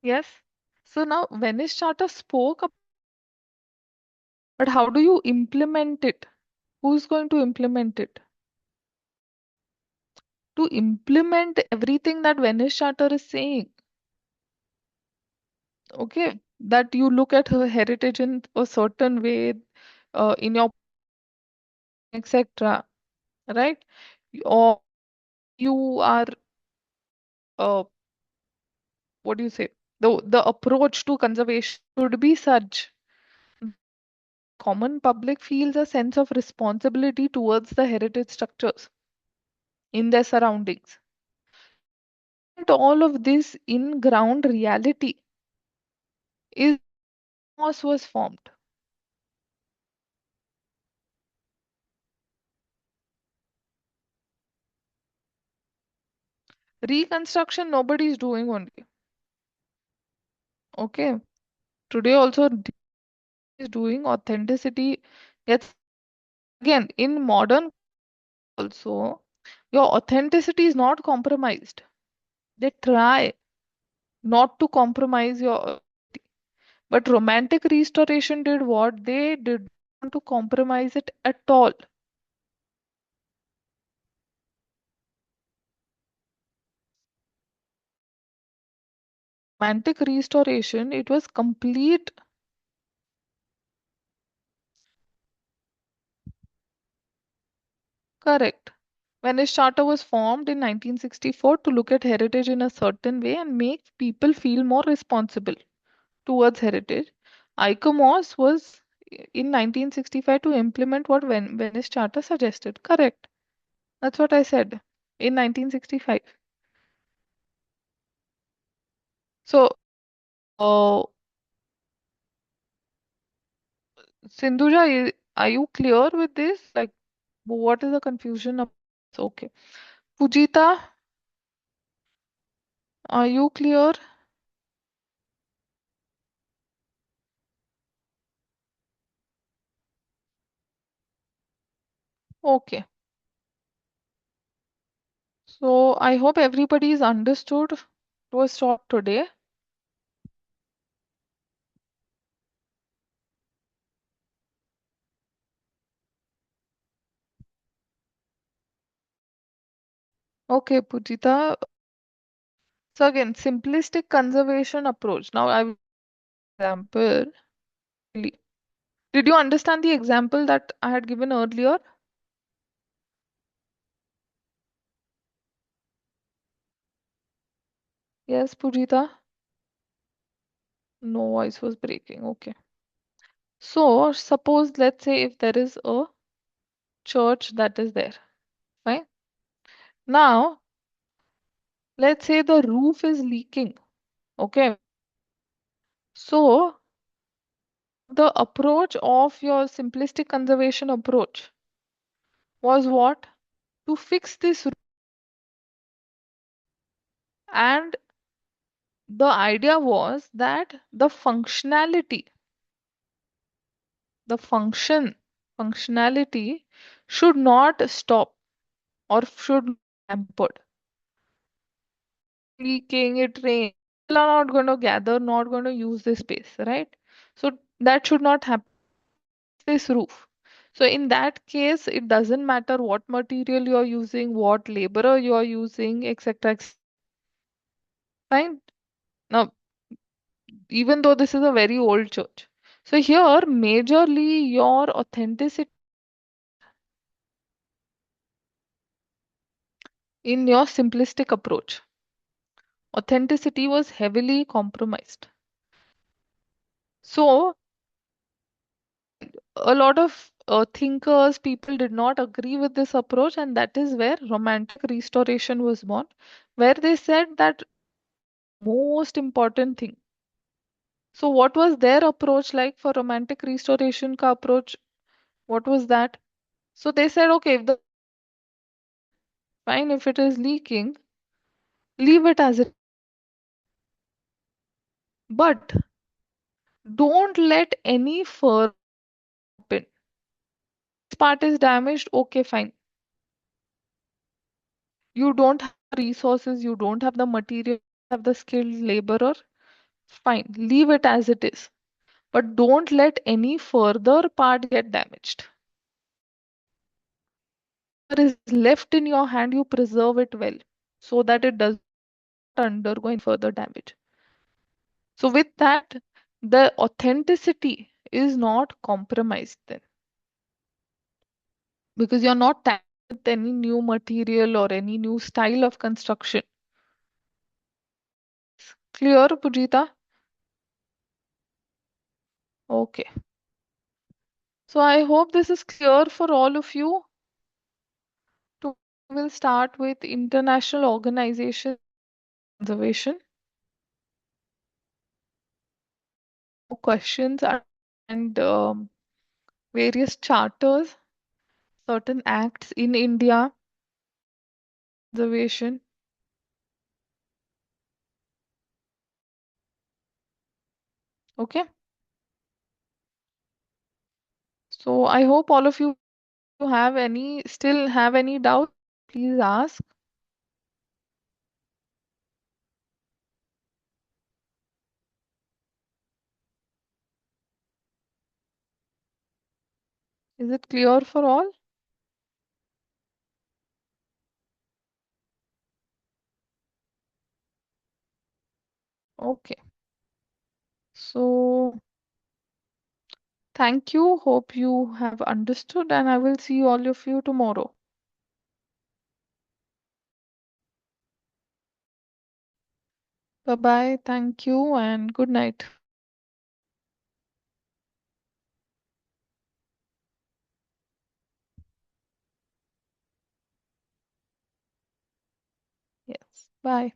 Yes. So now Venice Charter spoke, but how do you implement it? Who's going to implement it? To implement everything that Venice Charter is saying, okay, that you look at her heritage in a certain way, in your etc. Right? Or you are, uh, what do you say? The approach to conservation should be such. Common public feels a sense of responsibility towards the heritage structures in their surroundings. And all of this in ground reality is was formed. Reconstruction nobody is doing only. Okay. Today also is doing authenticity. It's again in modern also your authenticity is not compromised. They try not to compromise your, but romantic restoration did what? They did not want to compromise it at all. Romantic restoration, it was complete. Correct. Venice Charter was formed in 1964 to look at heritage in a certain way and make people feel more responsible towards heritage. ICOMOS was in 1965 to implement what Venice Charter suggested. Correct. That's what I said in 1965. So, uh, Sindhuja, are you clear with this? Like, what is the confusion of this? Okay. Pujita, are you clear? Okay. So, I hope everybody is understood. It was short today. Okay, Pujita. So again, simplistic conservation approach. Now, I will example. Did you understand the example that I had given earlier? Yes, Pujita. No, voice was breaking. Okay. So, suppose, let's say, if there is a church that is there, right? Now, let's say the roof is leaking. Okay. So, the approach of your simplistic conservation approach was what? To fix this roof. And the idea was that the functionality should not stop or should be hampered. Leaking, it rain. People are not going to gather, not going to use this space, right? So that should not happen. This roof. So in that case, it doesn't matter what material you're using, what laborer you're using, etc. Fine. Now, even though this is a very old church. So here, majorly your authenticity in your simplistic approach. Authenticity was heavily compromised. So a lot of thinkers, people did not agree with this approach, and that is where romantic restoration was born, where they said that most important thing. So what was their approach like for romantic restoration ka approach? What was that? So they said, okay, if the fine, if it is leaking, leave it as it. But don't let any further happen. This part is damaged, okay, fine. You don't have resources, you don't have the material, have the skilled laborer, fine, leave it as it is. But don't let any further part get damaged. What is left in your hand, you preserve it well so that it does not undergo any further damage. So with that, the authenticity is not compromised then because you're not tagged with any new material or any new style of construction. Clear, Pujita? Okay. So I hope this is clear for all of you. We'll start with international organization conservation. Questions and various charters, certain acts in India, conservation. Okay. So I hope all of you still have any doubt, please ask. Is it clear for all? Okay. So thank you. Hope you have understood, and I will see all of you tomorrow. Bye bye. Thank you, and good night. Yes. Bye.